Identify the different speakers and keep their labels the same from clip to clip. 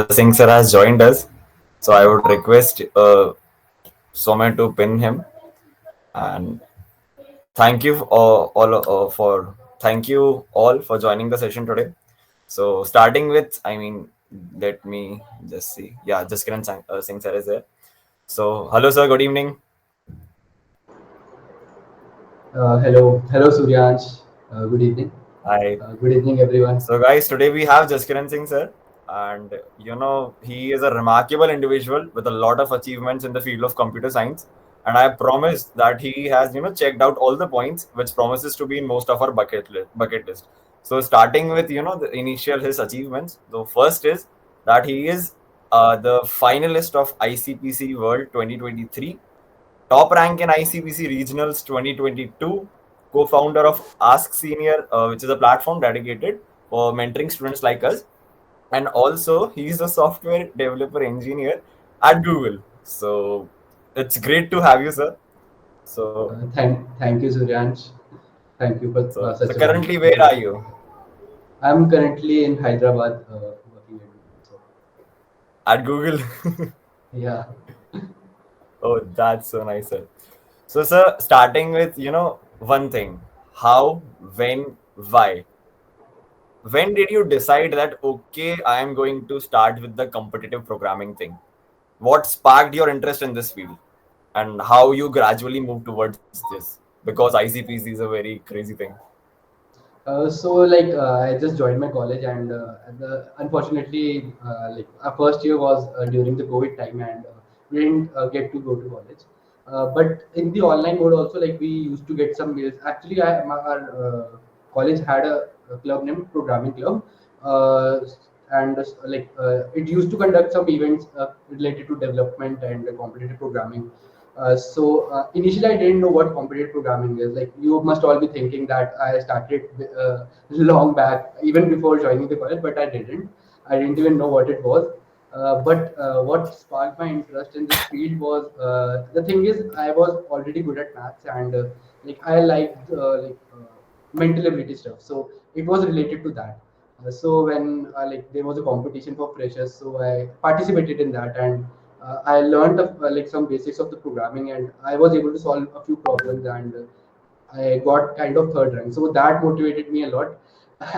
Speaker 1: Singh sir has joined us. So I would request Somen to pin him. And thank you thank you all for joining the session today. So starting with, let me just see. Yeah, Jaskiran Singh sir is there. So hello sir, good evening.
Speaker 2: Hello, Suryansh. Good evening.
Speaker 1: Hi.
Speaker 2: Good evening, everyone.
Speaker 1: So guys, today we have Jaskiran Singh sir, and he is a remarkable individual with a lot of achievements in the field of computer science. And I promise that he has checked out all the points which promises to be in most of our bucket list. So starting with the initial his achievements. The first is that he is the finalist of ICPC World 2023, top rank in ICPC Regionals 2022, co-founder of Ask Senior, which is a platform dedicated for mentoring students like us. And also, he's a software developer engineer at Google. So it's great to have you, sir. So,
Speaker 2: Thank you, Suryansh. Thank you for
Speaker 1: so
Speaker 2: such a kind
Speaker 1: currently, where are
Speaker 2: introduction.
Speaker 1: you?
Speaker 2: I'm currently in Hyderabad working at Google. So,
Speaker 1: At Google.
Speaker 2: yeah.
Speaker 1: Oh, that's so nice, sir. So, sir, starting with one thing: how, when, why. When did you decide that okay, I am going to start with the competitive programming thing? What sparked your interest in this field, and how you gradually moved towards this? Because ICPC is a very crazy thing.
Speaker 2: I just joined my college, and unfortunately, our first year was during the COVID time, and we didn't get to go to college. But in the online mode also, like we used to get some mails. Actually, our college had a club named Programming Club, uh, and it used to conduct some events related to development and competitive programming. Initially, I didn't know what competitive programming is. Like you must all be thinking that I started long back, even before joining the college, but I didn't. I didn't even know what it was. But what sparked my interest in this field was the thing is I was already good at maths, and I liked mental ability stuff. So it was related to that. So when there was a competition for freshers, so I participated in that, and I learned some basics of the programming, and I was able to solve a few problems, and I got kind of third rank. So that motivated me a lot.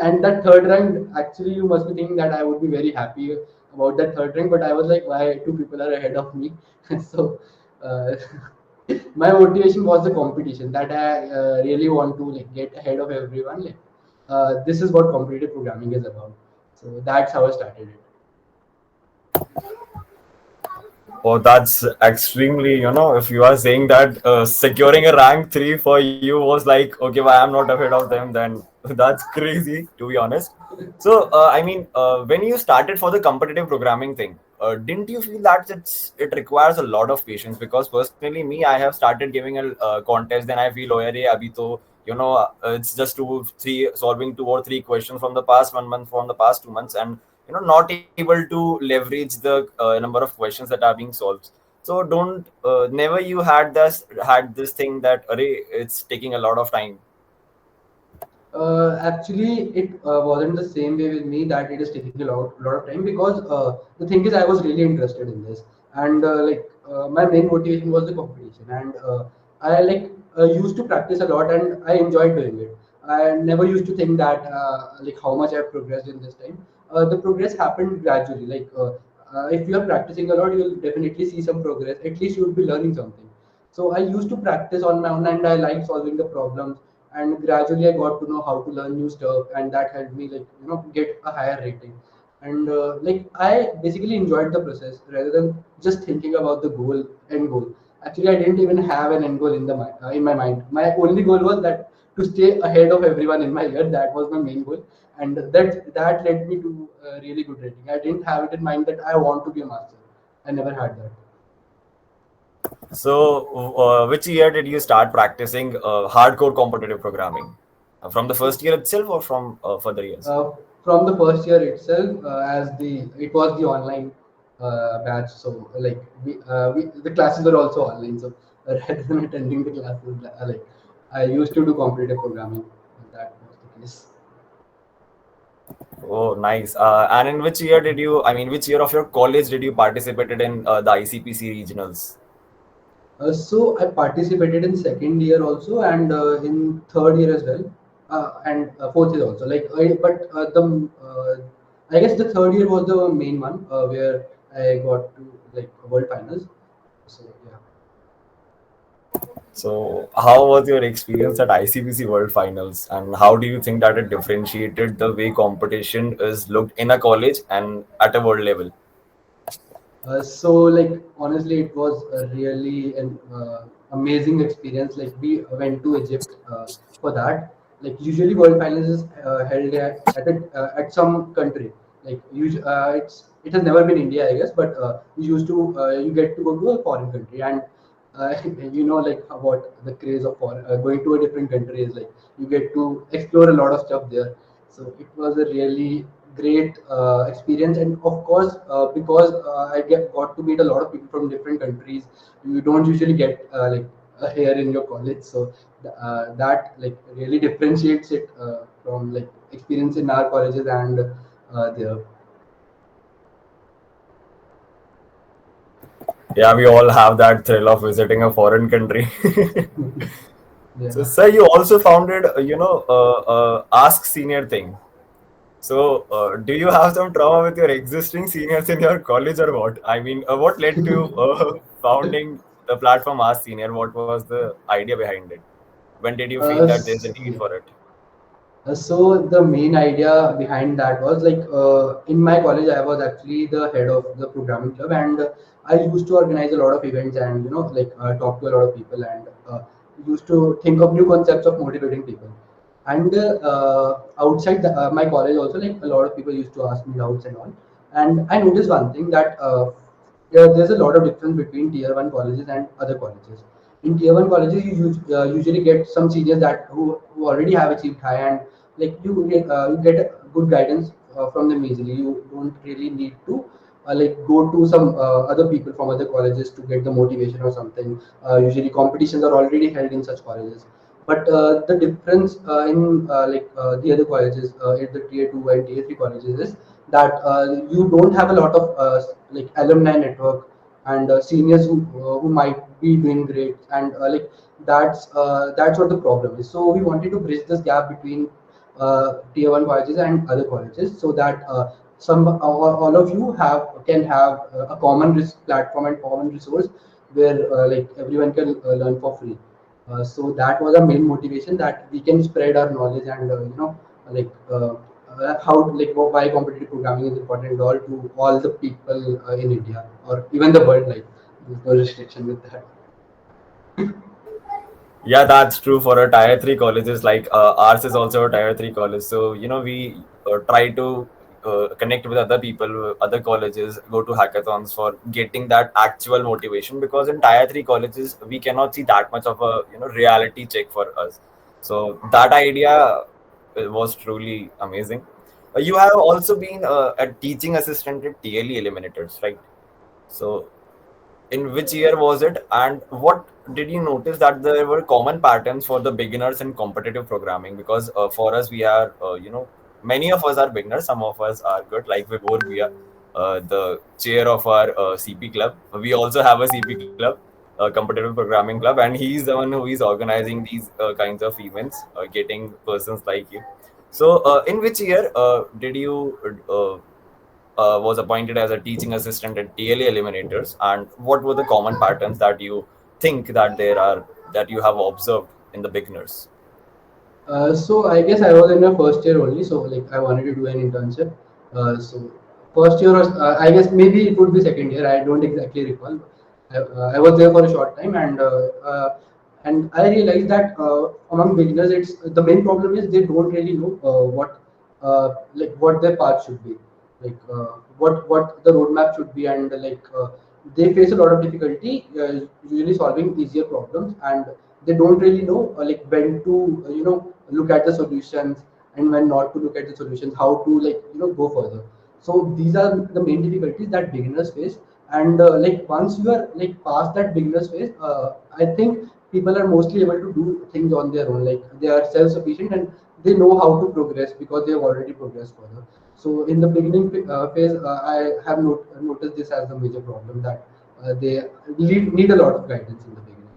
Speaker 2: And that third rank, actually, you must be thinking that I would be very happy about that third rank, but I was like, why two people are ahead of me? so uh, my motivation was the competition that I really want to get ahead of everyone. This is what competitive programming is about. So that's how I started it.
Speaker 1: Oh, that's extremely, if you are saying that securing a rank 3 for you was like, okay, why I'm not ahead of them, then that's crazy, to be honest. So, when you started for the competitive programming thing, didn't you feel that it requires a lot of patience? Because personally, me, I have started giving a contest, then I feel, oh, yeah, abhi to, it's just solving 2 or 3 questions from the past 1 month, from the past 2 months, and not able to leverage the number of questions that are being solved. So don't never you had this thing that array it's taking a lot of time.
Speaker 2: Actually, it wasn't the same way with me that it is taking lot of time because the thing is I was really interested in this, and my main motivation was the competition, and I used to practice a lot, and I enjoyed doing it. I never used to think that how much I've progressed in this time. The progress happened gradually. If you are practicing a lot, you'll definitely see some progress. At least you will be learning something. So I used to practice on my own, and I liked solving the problems, and gradually I got to know how to learn new stuff, and that helped me get a higher rating. And I basically enjoyed the process rather than just thinking about the end goal. Actually, I didn't even have an end goal in my mind. My only goal was that to stay ahead of everyone in my year. That was my main goal, and that led me to a really good rating. I didn't have it in mind that I want to be a master. I never had that.
Speaker 1: So which year did you start practicing hardcore competitive programming? From the first year itself or from further years?
Speaker 2: uh, from the first year itself, as the it was the online batch. So the classes were also online. So rather than attending the classes, I used to do competitive programming. That was the case.
Speaker 1: Oh, nice. And in which year did you, I mean, which year of your college did you participated in the ICPC regionals?
Speaker 2: So I participated in second year also, and in third year as well, and fourth year also. I guess the third year was the main one where I got to like world finals. So yeah.
Speaker 1: So, how was your experience at ICPC World Finals, and how do you think that it differentiated the way competition is looked in a college and at a world level?
Speaker 2: So like honestly, it was a really an amazing experience. Like we went to Egypt for that. Like usually, world finals is held at some country. It has never been India, I guess, but you get to go to a foreign country, and uh, like what the craze of going to a different country is like. You get to explore a lot of stuff there. So it was a really great experience, and of course, because got to meet a lot of people from different countries, you don't usually get here in your college. So that like really differentiates it from like experience in our colleges and there.
Speaker 1: Yeah, we all have that thrill of visiting a foreign country. So,
Speaker 2: Yeah.
Speaker 1: sir, you also founded, Ask Senior thing. So, do you have some trauma with your existing seniors in your college or what? I mean, what led to founding the platform Ask Senior? What was the idea behind it? When did you feel that there's a need
Speaker 2: Yeah.
Speaker 1: for it?
Speaker 2: So the main idea behind that was like in my college I was actually the head of the programming club, and I used to organize a lot of events and talk to a lot of people, and used to think of new concepts of motivating people. And outside my college also, like a lot of people used to ask me doubts and all, and I noticed one thing that yeah, there's a lot of difference between tier one colleges and other colleges. In tier one colleges, usually get some seniors who already have achieved high, and like you get a good guidance from them easily. You don't really need to like go to some other people from other colleges to get the motivation or something. Usually competitions are already held in such colleges. But the difference in the other colleges, at the tier two and tier three colleges, is that you don't have a lot of like alumni network and seniors who might be doing great, and that's what the problem is. So we wanted to bridge this gap between tier one colleges and other colleges, so that all of you can have a common platform and common resource where like everyone can learn for free. So that was our main motivation, that we can spread our knowledge and like how like why competitive programming is important all to all the people in India or even the world. Like there's no restriction with that.
Speaker 1: Yeah, that's true for a tier three colleges. Like ours is also a tier three college. So we try to connect with other people, other colleges, go to hackathons for getting that actual motivation. Because in tier three colleges, we cannot see that much of a reality check for us. So that idea was truly amazing. You have also been a teaching assistant at TLE Eliminators, right? So in which year was it, and what did you notice that there were common patterns for the beginners in competitive programming? Because for us, we are, many of us are beginners, some of us are good, like Vibhor, we are the chair of our CP club. We also have a CP club, a competitive programming club, and he's the one who is organizing these kinds of events, getting persons like you. So in which year did you was appointed as a teaching assistant at TLA Eliminators, and what were the common patterns that you think that there are that you have observed in the beginners?
Speaker 2: So I guess I was in my first year only, so like I wanted to do an internship. So first year was I guess maybe it would be second year. I don't exactly recall. I was there for a short time, and I realized that among beginners, it's the main problem is they don't really know what their path should be, like what the roadmap should be, and they face a lot of difficulty usually solving easier problems, and they don't really know like when to look at the solutions and when not to look at the solutions, how to go further. So these are the main difficulties that beginners face, and like once you are like past that beginners phase, I think people are mostly able to do things on their own. Like they are self sufficient and they know how to progress because they have already progressed further. So in the beginning phase, I have noticed this as a major problem, that they need a lot of guidance in the beginning.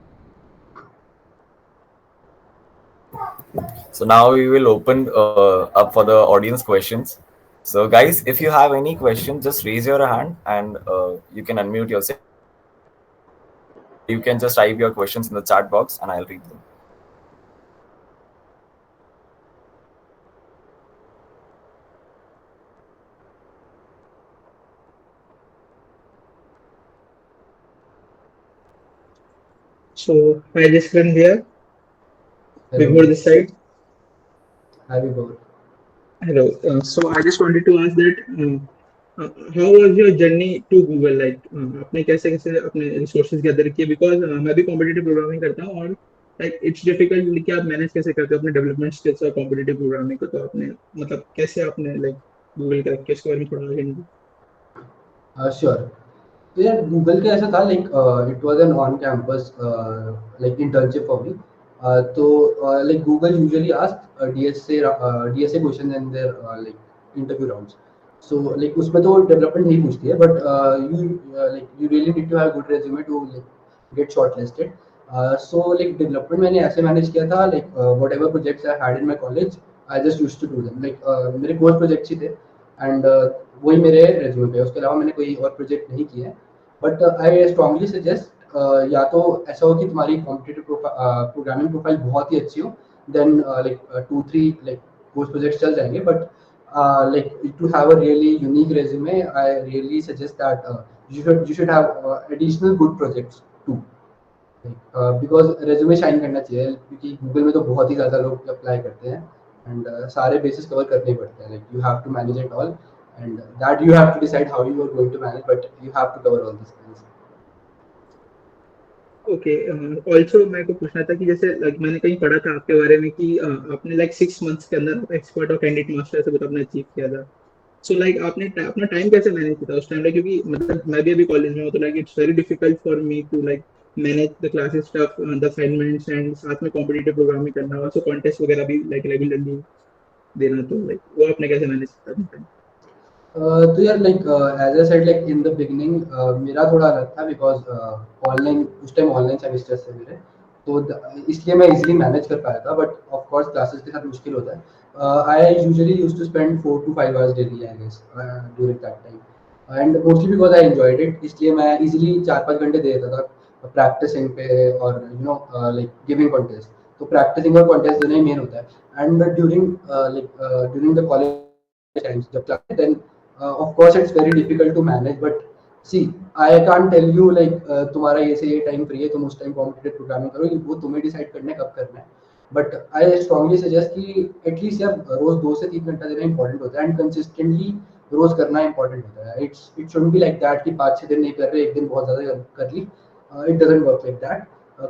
Speaker 1: So now we will open up for the audience questions. So guys, if you have any question, just raise your hand and you can unmute yourself, or you can just type your questions in the chat box and I'll read them.
Speaker 3: So hi Jisran here,
Speaker 2: Hello,
Speaker 3: before this side.
Speaker 2: have you both?
Speaker 3: Hello. So I just wanted to ask that how was your journey to Google? Like आपने कैसे कैसे अपने resources gather किए? Because मैं भी competitive programming करता हूँ और like it's difficult कि आप manage कैसे करते हो अपने development skills और competitive programming को, तो आपने मतलब कैसे आपने like Google करा के इसके बारे में थोड़ा आगे नहीं?
Speaker 2: Sure. तो यार गूगल का ऐसा था, like it was an on campus like internship for me. तो like Google usually ask DSA question in their like interview rounds. So like उसमें तो डेवलपमेंट नहीं पूछती है, but you really need to have good resume to like get shortlisted. So like development मैंने ऐसे manage किया था, like whatever projects I had in my college, I just used to do them. Like मेरे course projects ही थे, and वही मेरे resume पे. उसके अलावा मैंने कोई और प्रोजेक्ट नहीं किया है. बट आई स्ट्रांगली सजेस्ट, या तो ऐसा हो कि तुम्हारी कॉम्पिटेटिव प्रोग्रामिंग प्रोफाइल बहुत ही अच्छी हो, then like 2-3 like course projects चल जाएंगे. But like to have a really unique resume, I really suggest that you should have additional good projects too. Because resume shine करना चाहिए, क्योंकि गूगल में तो बहुत ही ज़्यादा लोग अप्लाई करते हैं, एंड सारे बेसिस कवर करने ही पड़ते हैं. Like you have to manage it all, and that you have to decide how you are going to manage, but you have to cover all this things.
Speaker 3: Okay. Also मेरे को पूछना था कि जैसे like, मैंने कहीं पढ़ा था आपके बारे में कि आपने like 6 months के अंदर एक्सपर्ट और कैंडिडेट मास्टर ऐसे कुछ आपने अचीव किया था. सो लाइक आपने अपना टाइम कैसे मैनेज किया था उस टाइम पे? क्योंकि मतलब मैं भी अभी कॉलेज में हूँ, तो like it's very difficult for me to like manage the classes stuff, the assignments and साथ में कॉम्पिटिटिव प्रोग्रामिंग करना, ऑल्सो कॉन्टेस्ट वगैरह भी लाइक रेगुलरली देना, तो लाइक वो आपने कैसे मैनेज किया था?
Speaker 2: तो यार like as I said, like in the beginning मेरा थोड़ा अलग था, बिकॉज ऑनलाइन उस टाइम ऑनलाइन सेमेस्टर्स थे मेरे, तो इसलिए मैं इजीली मैनेज कर पाया था. बट ऑफ कोर्स क्लासेस के साथ मुश्किल होता है. I usually used to spend 4 to 5 hours daily, I guess, during that time, and mostly because I enjoyed it. इसलिए मैं इजीली 4-5 घंटे दे देता था प्रैक्टिसिंग पे, और you know like giving contest. तो प्रैक्टिसिंग और कॉन्टेस्ट देना ही मेन होता है. And during during the college times, जब class, then of course it's very difficult to manage. But see, I can't tell you like तुम्हारा ये से ये टाइम फ्री है, तुम उस टाइम कॉम्पिटेटिव प्रोग्रामिंग करो, वो तुम्हें डिसाइड करना है कब करना है. बट आई स्ट्रांगली सजेस्ट कि एटलीस्ट यार रोज 2 से 3 घंटा देना इंपॉर्टेंट होता है, एंड कंसिस्टेंटली रोज करना इंपॉर्टेंट होता है. It should be like that कि 5-6 दिन नहीं कर रहे, एक दिन बहुत ज्यादा कर ली. It doesn't work like that.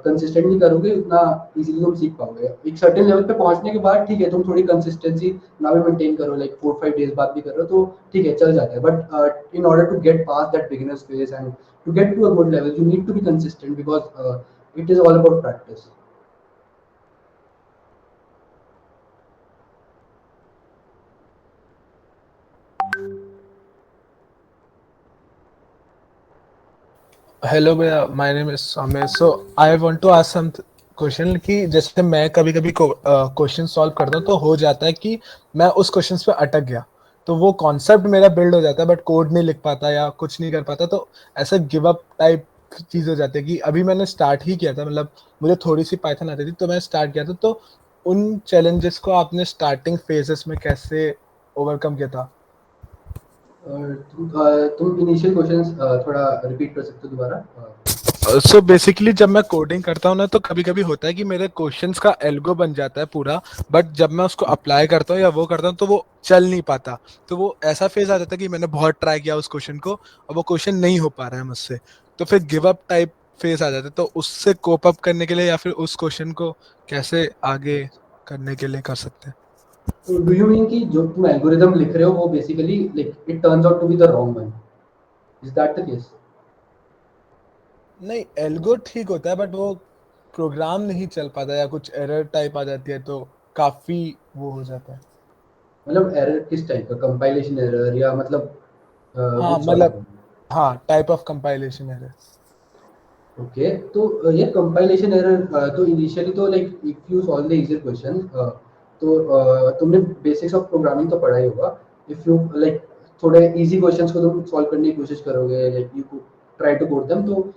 Speaker 2: Consistently करोगे उतना इजीली तुम सीख पाओगे. एक सर्टेन लेवल पे पहुंचने के बाद ठीक है, तुम थोड़ी कंसिस्टेंसी ना भी मेंटेन करो, लाइक 4-5 डेज बाद भी कर रहे हो, तो ठीक है, चल जाता है. But in order to get pass that beginners phase and to get to a good level, you need to be consistent, because it is all about practice.
Speaker 4: Hello भैया, my name is Saumya. So I want to ask some question कि जैसे मैं कभी कभी question solve करता हूँ तो हो जाता है कि मैं उस क्वेश्चन पे अटक गया, तो वो कॉन्सेप्ट मेरा बिल्ड हो जाता है बट कोड नहीं लिख पाता या कुछ नहीं कर पाता, तो ऐसा गिव अप टाइप चीज हो जाती है. कि अभी मैंने स्टार्ट ही किया था, मतलब मुझे थोड़ी सी पाइथन आती थी तो मैं स्टार्ट किया था, तो उन चैलेंजेस को आपने स्टार्टिंग फेजेस में कैसे ओवरकम किया था?
Speaker 2: तुम इनिशियल क्वेश्चंस थोड़ा रिपीट कर सकते हो दोबारा?
Speaker 4: सो बेसिकली जब मैं कोडिंग करता हूँ ना, तो कभी कभी होता है कि मेरे क्वेश्चंस का एल्गो बन जाता है पूरा, बट जब मैं उसको अप्लाई करता हूँ या वो करता हूँ तो वो चल नहीं पाता. तो वो ऐसा फेज आ जाता है कि मैंने बहुत ट्राई किया उस क्वेश्चन को और वो क्वेश्चन नहीं हो पा रहा है मुझसे, तो फिर गिव अप टाइप फेज आ जाता है. तो उससे कोप अप करने के लिए या फिर उस क्वेश्चन को कैसे आगे करने के लिए कर सकते हैं?
Speaker 2: तो डू यू मीन कि जो तुम एल्गोरिदम लिख रहे हो वो basically like it turns out to be the wrong one? Is that the case?
Speaker 4: नहीं, एल्गो ठीक होता है बट वो प्रोग्राम नहीं चल पाता या कुछ एरर टाइप आ जाती है तो काफी वो हो जाता है.
Speaker 2: मतलब एरर किस टाइप का, कंपाइलेशन एरर या मतलब
Speaker 4: हाँ
Speaker 2: कुछ और
Speaker 4: मतलब,
Speaker 2: एरर?
Speaker 4: हाँ type of compilation error.
Speaker 2: Okay, तो ये कंपाइलेशन एरर, तो इनिशियली तो like if you solve the easy question, तो तुमने बेसिक्स ऑफ प्रोग्रामिंग तो पढ़ा ही होगा। इफ यू लाइक थोड़े इजी क्वेश्चंस को तुम सॉल्व करने की कोशिश करोगे, like you try to code them, तो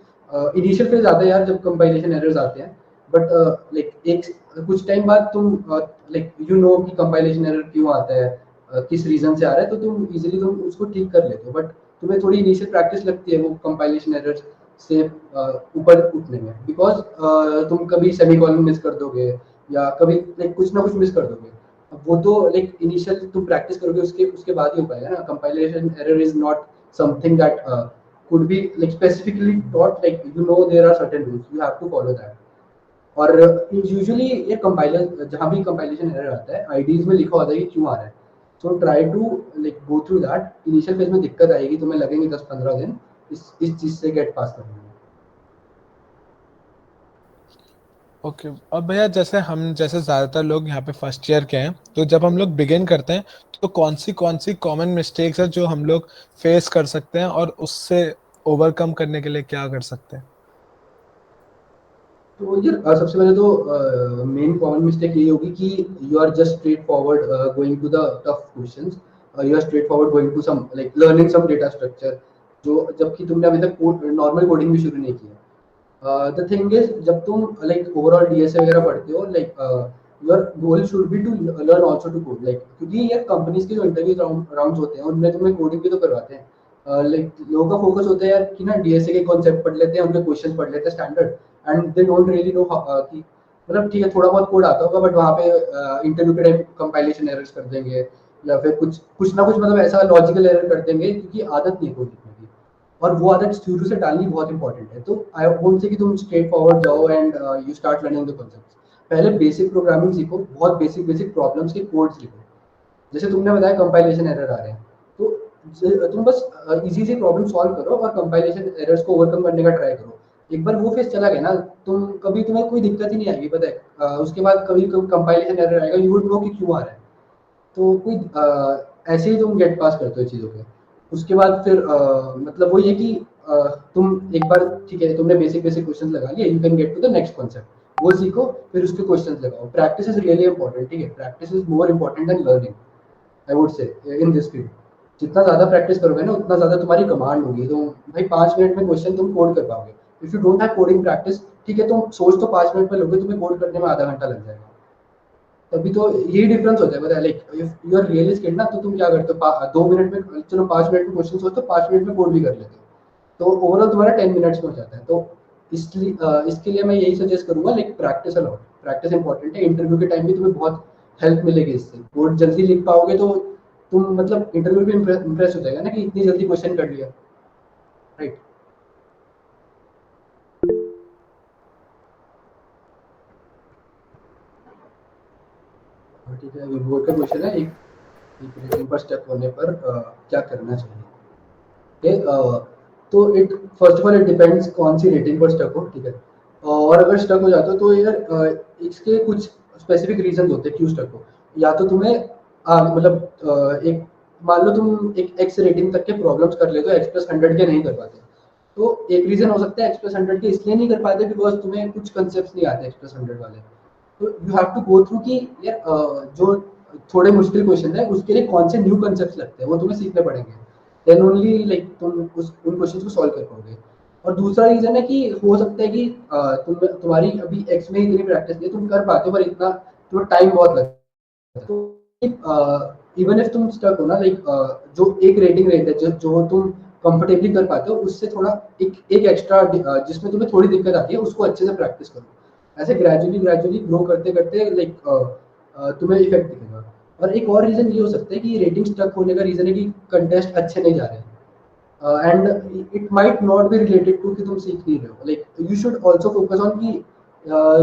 Speaker 2: इनिशियल फेज आता है यार जब कंपाइलेशन एरर्स आते हैं, बट लाइक एक कुछ टाइम बाद तुम लाइक यू नो कि कंपाइलेशन एरर क्यों आता है, किस रीजन से आ रहा है, तो तुम इजीली तुम उसको ठीक कर लेते हो। बट तुम्हें थोड़ी इनिशियल प्रैक्टिस लगती है वो कंपाइलेशन एरर्स से ऊपर उठने में, बिकॉज तुम कभी सेमीकोलन मिस कर दोगे या कभी लाइक कुछ ना कुछ मिस कर दोगे। अब वो तो लाइक इनिशियल तुम प्रैक्टिस करोगे, उसके उसके बाद ही हो पाएगा ना। Compilation error is not something that could be like specifically taught, like you know there are certain rules you have to follow that। और यूजुअली ये कंपाइलर जहाँ भी कंपाइलेशन एरर आता है आईडीज में लिखा होता है कि क्यों आ रहा है, so try to like go through that. Initial phase में दिक्कत आएगी, तुम्हें लगेंगे 10-15 दिन इस चीज से गेट पास करने में।
Speaker 4: ओके, अब भैया जैसे ज्यादातर लोग यहाँ पे फर्स्ट ईयर के हैं, तो जब हम लोग बिगिन करते हैं तो कौन सी कॉमन मिस्टेक्स है जो हम लोग फेस कर सकते हैं और उससे ओवरकम करने के लिए क्या कर सकते हैं?
Speaker 2: तो यार सबसे पहले तो मेन कॉमन मिस्टेक यही होगी कि you are just straight forward going to the tough questions, you are straight forward going to some like learning some data structure, जो जबकि तुमने अभी तक नॉर्मल कोडिंग भी शुरू नहीं किया। द थिंग इज जब तुम लाइक ओवरऑल डीएसए वगैरह पढ़ते हो, like your goal should be to learn also to code, like क्योंकि यार कंपनीज के जो इंटरव्यू राउंड्स होते हैं उनमें तुम्हें कोडिंग भी तो करवाते हैं। लाइक लोगों का फोकस होता है यार कि ना डीएसए के कॉन्सेप्ट पढ़ लेते हैं, उनके क्वेश्चन पढ़ लेते हैं standard, and they don't really know कि मतलब ठीक है थोड़ा बहुत कोड आता होगा, बट वहाँ पे इंटरव्यू के टाइम कंपाइलेशन एरर्स कर देंगे या फिर कुछ कुछ ना कुछ मतलब ऐसा लॉजिकल एरर कर देंगे, क्योंकि आदत नहीं है कोड लिखने की, और वो आदत शुरू से डालनी बहुत इंपॉर्टेंट है। तो आई वोंट से कि तुम स्ट्रेट फॉरवर्ड जाओ and you start learning the concepts. पहले बेसिक प्रोग्रामिंग सीखो, बहुत बेसिक बेसिक प्रॉब्लम्स के कोड्स लिखो। जैसे तुमने बताया कंपाइलेशन एरर आ रहे हैं, तो तुम बस इजी से प्रॉब्लम सॉल्व करो और कंपाइलेशन एरर्स को ओवरकम करने का ट्राई करो। एक बार वो फेस चला गया ना, तुम्हें कोई दिक्कत ही नहीं आएगी, पता है। उसके बाद कभी कंपाइलेशन एरर आएगा, यू वुड नो कि क्यों आ रहा है। तो कोई ऐसे ही तुम गेट पास करते हो चीज़ों के। उसके बाद फिर मतलब वही है कि तुम एक बार ठीक है तुमने बेसिक बेसिक क्वेश्चन लगा लिए, you can get to the next concept, वो सीखो, फिर उसके क्वेश्चन लगाओ। प्रैक्टिस इज रियली इंपॉर्टेंट, ठीक है, practice is more important than learning, I would say in this field. जितना ज़्यादा प्रैक्टिस करोगे ना उतना ज़्यादा तुम्हारी कमांड होगी। तो भाई 5 मिनट में क्वेश्चन तुम कोड कर पाओगे। If you don't have coding practice, ठीक है तुम सोच तो 5 मिनट में लोगे, तुम्हें कोड करने में आधा घंटा लग जाएगा। तभी तो यही डिफरेंस होता है, पता है। Like if you are really skilled ना, तो तुम क्या करते हो 2 मिनट में, चलो 5 मिनट में क्वेश्चन सोचते हो, 5 मिनट में कोड भी कर लेते हो, तो ओवरऑल तुम्हारा 10 मिनट्स में हो जाता है। तो इसलिए इसके लिए मैं यही सजेस्ट करूंगा, like practice a lot, practice important है। इंटरव्यू के टाइम भी तुम्हें बहुत हेल्प मिलेगी इससे, कोड जल्दी लिख पाओगे तो तुम मतलब इंटरव्यू भी इम्प्रेस हो जाएगा ना कि इतनी जल्दी क्वेश्चन कर लिया, राइट। ठीक है, विभोर का क्वेश्चन है, एक रेटिंग पर स्टेप होने पर क्या करना चाहिए। तो it first of all it depends कौन सी रेटिंग पर स्टक हो, ठीक है। और अगर स्टक हो जाता हो तो यार इसके कुछ स्पेसिफिक रीजन होते हैं क्यों स्टक हो। या तो तुम्हें मतलब एक मान लो तुम एक एक्स रेटिंग तक के प्रॉब्लम्स कर लेते हो, एक्स प्लस 100 के नहीं कर पाते, तो एक रीजन हो सकता है एक्स प्लस 100 के इसलिए नहीं कर पाते बिकॉज तुम्हें कुछ कंसेप्ट नहीं आते एक्स प्लस 100 वाले। तो you have to go through कि यार जो थोड़े मुश्किल क्वेश्चन है उसके लिए कौन से न्यू कंसेप्ट लगते हैं वो तुम्हें सीखने पड़ेंगे, देन ओनली लाइक तुम उन क्वेश्चंस को सॉल्व कर पाओगे। और दूसरा रीजन है कि हो सकता है कि तुम्हारी अभी एक्स में इतनी प्रैक्टिस नहीं है, तुम कर पाते हो पर इतना तुम्हें टाइम बहुत लगता है। तो इवन इफ तुम स्टक हो ना, लाइक जो एक रेटिंग रेट है जो तुम कंफर्टेबली कर पाते हो, उससे थोड़ा एक एक्स्ट्रा जिसमें तुम्हें थोड़ी दिक्कत आती है उसको अच्छे से प्रैक्टिस करो। ऐसे ग्रेजुअली ग्रेजुअली ग्रो करते करते लाइक तुम्हें इफेक्ट दिखेगा। और एक और रीजन ये हो सकता है कि रेटिंग स्टक होने का रीजन है कि कंटेस्ट अच्छे नहीं जा रहे, and it might not be related to कि तुम सीख नहीं रहे हो। Like you should also focus on कि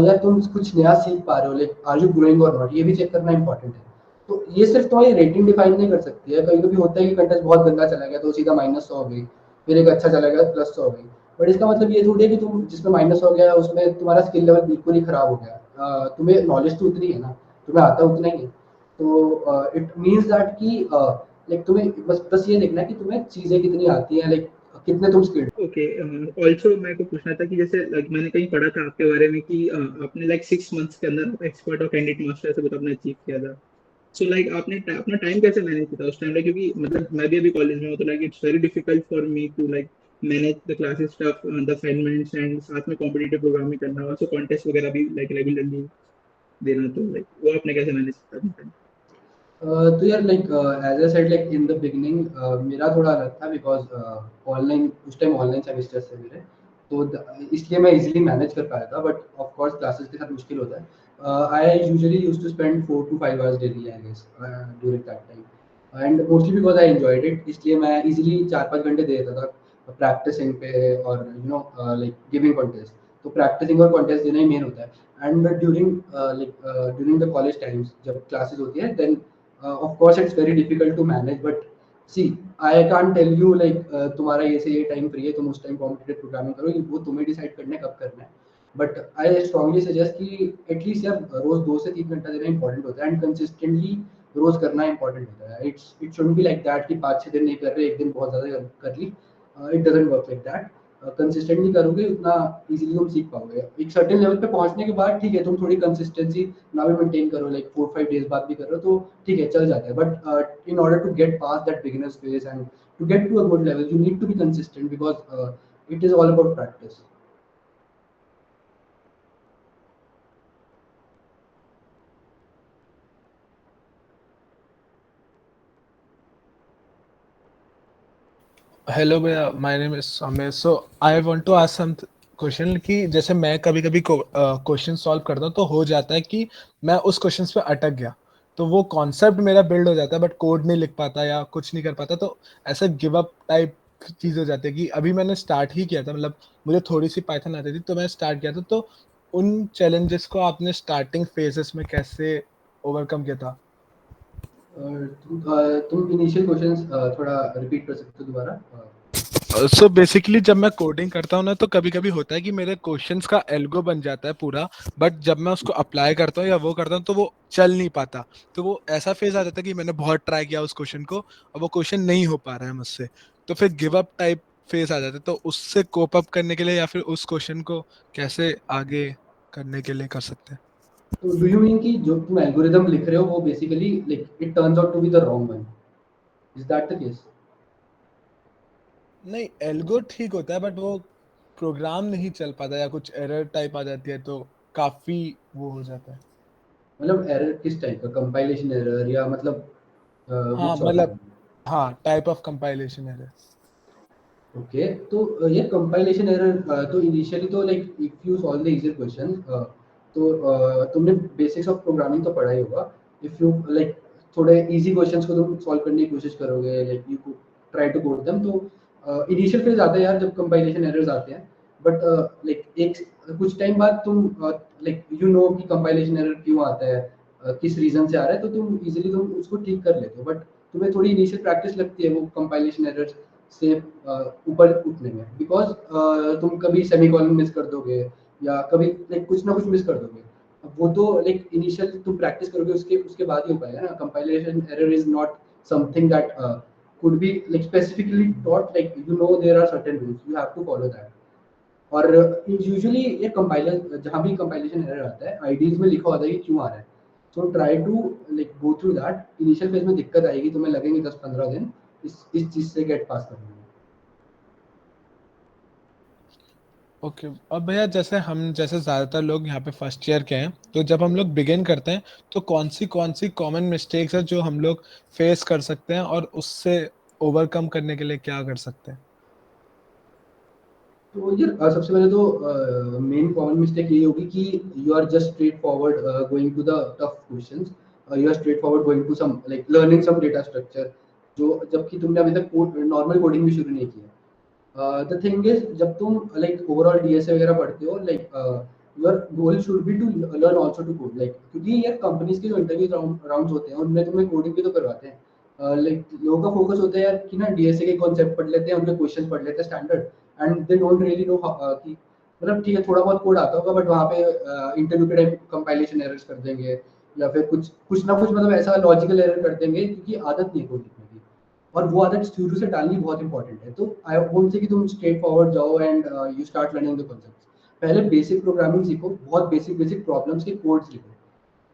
Speaker 2: यार तुम कुछ नया सीख पा रहे हो, लाइक आर यू ग्रोइंग और नॉट, ये भी चेक करना इंपॉर्टेंट है। तो ये सिर्फ तुम्हारी रेटिंग डिफाइन नहीं कर सकती है। कभी कभी होता है कि कंटेस्ट बहुत गंदा चला गया तो सीधा -100 हो गई, फिर एक अच्छा चला गया +100 हो गई। बट इसका मतलब ये थोड़ी है कि तुम जिसमें माइनस हो गया उसमें तुम्हारा स्किल लेवल बिल्कुल ही खराब हो गया। तुम्हें नॉलेज तो उतनी है ना, तुम्हें आता उतना ही है। तो इट मीन्स दैट कि लाइक तुम्हें बस ये देखना है कि तुम्हें चीज़ें कितनी आती हैं, लाइक कितने तुम स्किल्ड।
Speaker 3: ओके, ऑल्सो मेरे को पूछना था कि जैसे लाइक मैंने कहीं पढ़ा था आपके बारे में कि आपने लाइक 6 मंथ्स के अंदर एक्सपर्ट और कैंडिडेट मास्टर ऐसा कुछ आपने अचीव किया था। सो लाइक आपने अपना टाइम कैसे मैनेज किया था उस टाइम पे, क्योंकि मतलब मैं भी अभी कॉलेज में हूँ, तो like it's very difficult for me to like manage the classes stuff, the assignments, and साथ में कॉम्पिटिटिव प्रोग्रामिंग करना, ऑल्सो कॉन्टेस्ट वगैरह भी लाइक रेगुलरली देना, तो लाइक वो आपने कैसे मैनेज किया था अपना
Speaker 2: तो यार like as I said like in the beginning मेरा थोड़ा अलग था, बिकॉज ऑनलाइन उस टाइम ऑनलाइन सेमेस्टर्स थे मेरे, तो इसलिए मैं इजीली मैनेज कर पाया था, बट ऑफ कोर्स क्लासेस के साथ मुश्किल होता है। I usually used to spend 4 to 5 hours daily I guess during that time, and mostly because I enjoyed it, इसलिए मैं इजीली 4-5 घंटे दे देता था प्रैक्टिसिंग पे और you know like giving contest. तो प्रैक्टिसिंग और कॉन्टेस्ट देना ही मेन होता है। And during the college times जब क्लासेस होती है, then of course it's very difficult to manage, but see I can't tell you like तुम्हारा ये से ये टाइम फ्री है, तुम उस टाइम कॉम्पिटिटिव प्रोग्रामिंग करो, वो तुम्हें डिसाइड करना है कब करना है। बट आई स्ट्रांगली सजेस्ट कि एटलीस्ट यार रोज 2 से 3 घंटा देना इंपॉर्टेंट होता है, एंड कंसिस्टेंटली रोज करना इंपॉर्टेंट होता है। It should be like that कि 5-6 दिन नहीं कर रहे, एक दिन बहुत ज्यादा कर ली, it doesn't work like that. Consistently करोगे उतना इजीली तुम सीख पाओगे। एक सर्टेन लेवल पे पहुंचने के बाद ठीक है, तुम थोड़ी कंसिस्टेंसी ना भी मेंटेन करो, लाइक 4-5 डेज बाद भी कर रहे हो तो ठीक है, चल जाता है। But in order to get pass that beginners phase and to get to a good level, you need to be consistent, because it is all about practice.
Speaker 4: Hello भैया, my name is Samay. So I want to ask some question कि जैसे मैं कभी कभी question solve करता हूँ तो हो जाता है कि मैं उस क्वेश्चन पे अटक गया, तो वो कॉन्सेप्ट मेरा बिल्ड हो जाता है बट कोड नहीं लिख पाता या कुछ नहीं कर पाता, तो ऐसे गिव अप टाइप चीज हो जाती है कि अभी मैंने स्टार्ट ही किया था, मतलब मुझे थोड़ी सी पाइथन आती थी तो मैं स्टार्ट किया था, तो उन चैलेंजेस को आपने स्टार्टिंग फेजेस में कैसे ओवरकम किया था?
Speaker 2: तुम इनिशियल क्वेश्चंस थोड़ा रिपीट कर सकते हो दोबारा?
Speaker 4: सो बेसिकली जब मैं कोडिंग करता हूँ ना, तो कभी कभी होता है कि मेरे क्वेश्चंस का एल्गो बन जाता है पूरा, बट जब मैं उसको अप्लाई करता हूँ या वो करता हूँ तो वो चल नहीं पाता। तो वो ऐसा फेज आ जाता है कि मैंने बहुत ट्राई किया उस क्वेश्चन को और वो क्वेश्चन नहीं हो पा रहा है मुझसे, तो फिर गिव अप टाइप फेज आ जाता है। तो उससे कोप अप करने के लिए या फिर उस क्वेश्चन को कैसे आगे करने के लिए कर सकते हैं?
Speaker 2: तो डू यू मीन कि जो तुम एल्गोरिदम लिख रहे हो वो basically like it turns out to be the wrong one, is that the case?
Speaker 4: नहीं, एल्गो ठीक होता है बट वो प्रोग्राम नहीं चल पाता या कुछ एरर टाइप आ जाती है तो काफी वो हो जाता है।
Speaker 2: मतलब एरर किस टाइप का, कंपाइलेशन एरर या मतलब
Speaker 4: हाँ
Speaker 2: which sort of?
Speaker 4: मतलब, हाँ, type of compilation error.
Speaker 2: Okay, तो ये कंपाइलेशन एरर तो इनिशियली तो like if you solve the easy question, तो तुमने बेसिक्स ऑफ प्रोग्रामिंग तो पढ़ा ही होगा। इफ यू लाइक थोड़े इजी क्वेश्चंस को तुम सॉल्व करने की कोशिश करोगे, like you try to code them, तो इनिशियल फेज आता है यार जब कंपाइलेशन एरर्स आते हैं। बट लाइक एक कुछ टाइम बाद तुम लाइक यू नो कि कंपाइलेशन एरर क्यों आता है, किस रीजन से आ रहा है, तो तुम इजीली तुम उसको ठीक कर लेते हो। बट तुम्हें थोड़ी इनिशियल प्रैक्टिस लगती है वो कंपाइलेशन एरर्स से ऊपर उठने में, बिकॉज तुम कभी सेमीकोलन मिस कर दोगे या कभी लाइक कुछ ना कुछ मिस कर दोगे। अब वो तो लाइक इनिशियल तुम प्रैक्टिस करोगे, उसके उसके बाद ही हो पाएगा ना। Compilation error is not something that could be like specifically taught, like you know there are certain rules you have to follow that। और यूजुअली ये कंपाइलर जहाँ भी कंपाइलेशन एरर आता है आईडीज में लिखा होता है कि क्यों आ रहा है। So try to like go through that. Initial phase में दिक्कत आएगी, तुम्हें लगेंगे 10-15 दिन इस चीज से गेट पास करने में।
Speaker 4: ओके, अब भैया जैसे हम जैसे ज्यादातर लोग यहाँ पे फर्स्ट ईयर के हैं, तो जब हम लोग बिगिन करते हैं तो कौन सी कॉमन मिस्टेक्स है जो हम लोग फेस कर सकते हैं और उससे ओवरकम करने के लिए क्या कर सकते हैं?
Speaker 2: तो यार सबसे पहले तो मेन कॉमन मिस्टेक यही होगी कि you are just straight forward going to the tough questions, you are straight forward going to some like learning some data structure, जो जबकि तुमने अभी तक नॉर्मल कोडिंग भी शुरू नहीं किया। द थिंग इज जब तुम लाइक ओवरऑल डीएसए वगैरह पढ़ते हो, like your goal should be to learn also to code, like क्योंकि यार कंपनीज के जो इंटरव्यू राउंड्स होते हैं उनमें तुम्हें कोडिंग भी तो करवाते हैं। लाइक लोगों का फोकस होता है यार कि ना डीएसए के कॉन्सेप्ट पढ़ लेते हैं, उनके क्वेश्चन पढ़ लेते हैं standard, and they don't really know कि मतलब ठीक है थोड़ा बहुत कोड आता होगा बट वहाँ पे इंटरव्यू के टाइम कंपाइलेशन एरर्स कर देंगे या फिर कुछ ना कुछ मतलब ऐसा लॉजिकल एरर कर देंगे, क्योंकि आदत नहीं है कोड लिखने की, और वो आदत शुरू से डालनी बहुत इंपॉर्टेंट है। तो आई वोंट से कि तुम स्ट्रेट फॉरवर्ड जाओ and you start learning the concepts. पहले बेसिक प्रोग्रामिंग सीखो, बहुत बेसिक बेसिक प्रॉब्लम्स के कोड्स लिखो।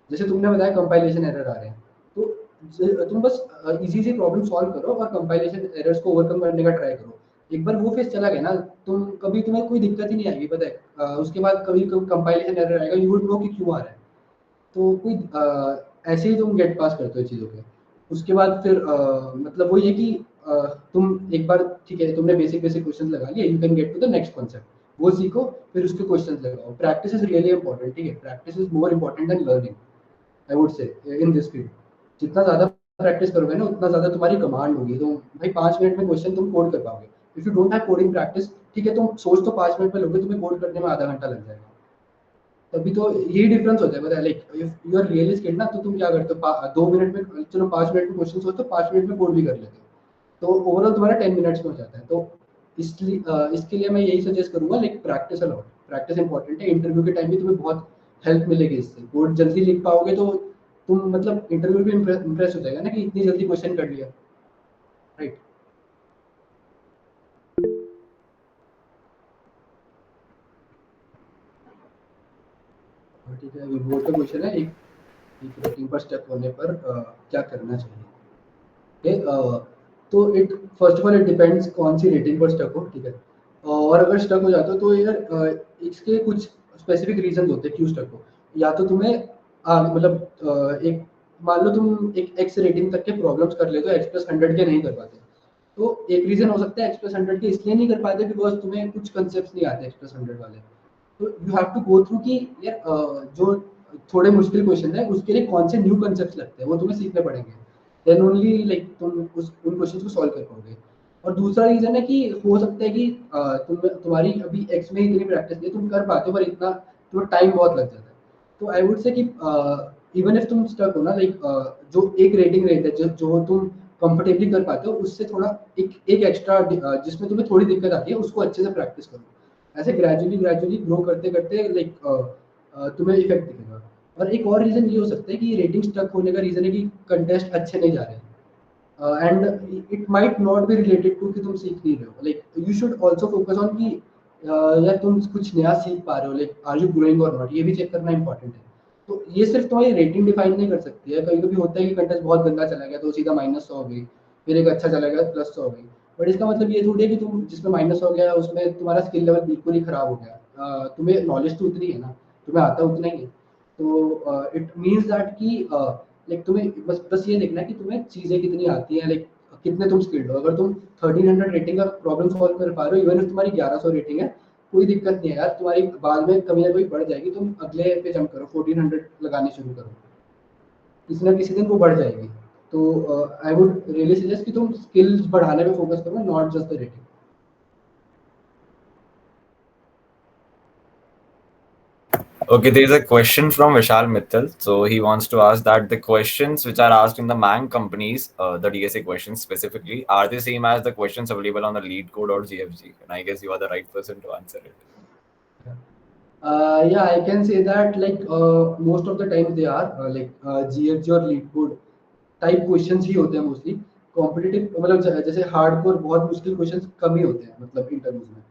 Speaker 2: जैसे तुमने बताया कंपाइलेशन एरर आ रहे हैं, तो तुम बस इजी सी प्रॉब्लम सॉल्व करो और कंपाइलेशन एरर्स को ओवरकम करने का ट्राई करो। एक बार वो फेस चला गया ना, तुम कभी तुम्हें कोई दिक्कत ही नहीं आएगी, पता है। उसके बाद कभी कंपाइलेशन एरर आएगा, यू वुड नो कि क्यों आ रहा है। तो कोई ऐसे ही तुम गेट पास करते हो चीज़ों के। उसके बाद फिर मतलब वो ये कि तुम एक बार ठीक है, तुमने बेसिक बेसिक क्वेश्चन लगा लिए, you can get to the next concept, वो सीखो, फिर उसके क्वेश्चन लगाओ। प्रैक्टिस इज रियली इंपॉर्टेंट, ठीक है, practice is more important than learning, I would say, in this field. जितना ज़्यादा प्रैक्टिस करोगे ना, उतना ज़्यादा तुम्हारी कमांड होगी। तो भाई 5 मिनट में क्वेश्चन तुम कोड कर पाओगे। If you don't have coding practice, ठीक है, तुम सोच तो 5 मिनट में लोगे, तुम्हें कोड करने में आधा घंटा लग जाएगा। तभी तो यही डिफरेंस होता है, पता है। Like if you are really skilled ना, तो तुम क्या करते हो, 2 मिनट में, चलो 5 मिनट में क्वेश्चन सोचते हो, 5 मिनट में कोड भी कर लेते हो। तो ओवरऑल तुम्हारा 10 मिनट्स में हो जाता है। तो इसलिए इसके लिए मैं यही सजेस्ट करूंगा, like practice a lot, practice important है। इंटरव्यू के टाइम भी तुम्हें बहुत हेल्प मिलेगी इससे, कोड जल्दी लिख पाओगे तो तुम मतलब इंटरव्यू भी इम्प्रेस हो जाएगा ना कि इतनी जल्दी क्वेश्चन कर लिया, राइट। ठीक है, अभी बोर्ड का क्वेश्चन है, एक रेटिंग पर स्टेप होने पर क्या करना चाहिए। ठीक है, तो it first of all it depends कौन सी रेटिंग पर स्टक हो, ठीक है। और अगर स्टक हो जाते हो तो यार इसके कुछ स्पेसिफिक रीजन होते हैं क्यों स्टक हो। या तो तुम्हें मतलब एक मान लो तुम एक एक्स रेटिंग तक के प्रॉब्लम्स कर लेते हो, एक्स प्लस 100 के नहीं कर पाते। तो एक रीजन हो सकता है एक्स प्लस 100 के इसलिए नहीं कर पाते बिकॉज तुम्हें कुछ कंसेप्ट नहीं आते एक्स प्लस 100 वाले। तो you have to go through कि यार जो थोड़े मुश्किल क्वेश्चन है उसके लिए कौन से न्यू कंसेप्ट लगते हैं, वो तुम्हें सीखने पड़ेंगे। देन ओनली लाइक तुम उन क्वेश्चंस को सॉल्व कर पाओगे। और दूसरा रीजन है कि हो सकता है कि तुम्हारी अभी एक्स में इतनी प्रैक्टिस नहीं है, तुम कर पाते हो, पर इतना तुम्हें टाइम बहुत लग जाता है। तो आई वुड से कि इवन इफ तुम स्टक हो ना, लाइक जो एक रेटिंग रेट है जो तुम कंफर्टेबली कर पाते हो, उससे थोड़ा एक एक्स्ट्रा जिसमें तुम्हें थोड़ी दिक्कत आती है, उसको अच्छे से प्रैक्टिस करो। ऐसे ग्रेजुअली ग्रेजुअली ग्रो करते करते लाइक तुम्हें इफेक्ट दिखेगा। और एक और रीजन ये हो सकता है कि रेटिंग स्टक होने का रीजन है कि कंटेस्ट अच्छे नहीं जा रहे, and it might not be related to कि तुम सीख नहीं रहे हो। Like you should also focus on कि या तुम कुछ नया सीख पा रहे हो, लाइक आर यू ग्रोइंग और नॉट, ये भी चेक करना इंपॉर्टेंट है। तो ये सिर्फ तुम्हारी रेटिंग डिफाइन नहीं कर सकती है। कभी कभी होता है कि कंटेस्ट बहुत गंदा चला गया तो सीधा -100 हो गई, फिर एक अच्छा चला गया +100 हो गई। बट इसका मतलब ये थोड़ी है कि तुम जिसमें -100 हो गया उसमें तुम्हारा स्किल लेवल बिल्कुल ही खराब हो गया। तुम्हें नॉलेज तो उतनी है ना, तुम्हें आता उतना ही है। तो इट मीन्स दैट कि लाइक तुम्हें बस बस ये देखना है कि तुम्हें चीज़ें कितनी आती हैं, लाइक कितने तुम स्किल्ड हो। अगर तुम 1300 रेटिंग का प्रॉब्लम सॉल्व कर पा रहे हो, इवन if तुम्हारी 1100 रेटिंग है, कोई दिक्कत नहीं है यार, तुम्हारी बाद में कभी ना कभी बढ़ जाएगी। तुम अगले पे जंप करो, 1400 लगाने शुरू करो, किसी ना किसी दिन वो बढ़ जाएगी। तो आई वुड रियली सजेस्ट कि तुम स्किल्स बढ़ाने पे फोकस करो, not just the rating.
Speaker 1: Okay, there is a question from Vishal Mittal. So he wants to ask that the questions which are asked in the Mang companies, the DSA questions specifically, are the same as the questions available on the Lead Code or GFG? And I guess you are the right person to answer it.
Speaker 2: Yeah, I can say that like most of the times they are like GFG और leet code type questions ही होते हैं mostly. Competitive मतलब जैसे hardcore बहुत मुश्किल questions कम ही होते हैं मतलब इंटरव्यूज में।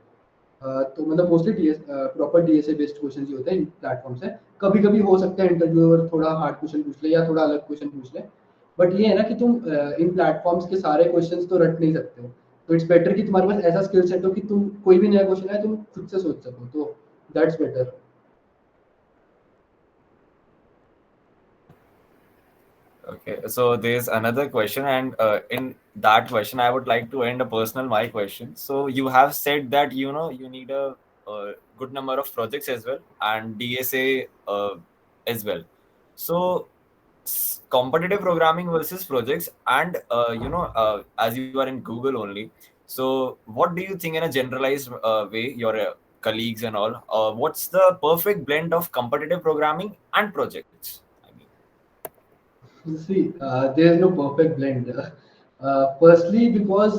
Speaker 2: तो मतलब mostly proper DSA based question ही होते हैं इन प्लेटफॉर्म से। कभी कभी हो सकता है इंटरव्यूअर थोड़ा हार्ड क्वेश्चन पूछ ले या थोड़ा अलग क्वेश्चन पूछ ले, बट ये है ना कि तुम इन प्लेटफॉर्म्स के सारे क्वेश्चंस तो रट नहीं सकते हो। तो इट्स बेटर कि तुम्हारे पास ऐसा स्किल सेट हो कि तुम कोई भी नया क्वेश्चन आए तुम खुद से सोच सको, तो that's better.
Speaker 1: Okay, so there's another question, and in that question, I would like to end a personal my question. So you have said that you need a good number of projects as well and DSA as well. So competitive programming versus projects, and as you are in Google only. So what do you think in a generalized way, your colleagues and all, what's the perfect blend of competitive programming and projects?
Speaker 2: See, there is no perfect blend. Firstly, because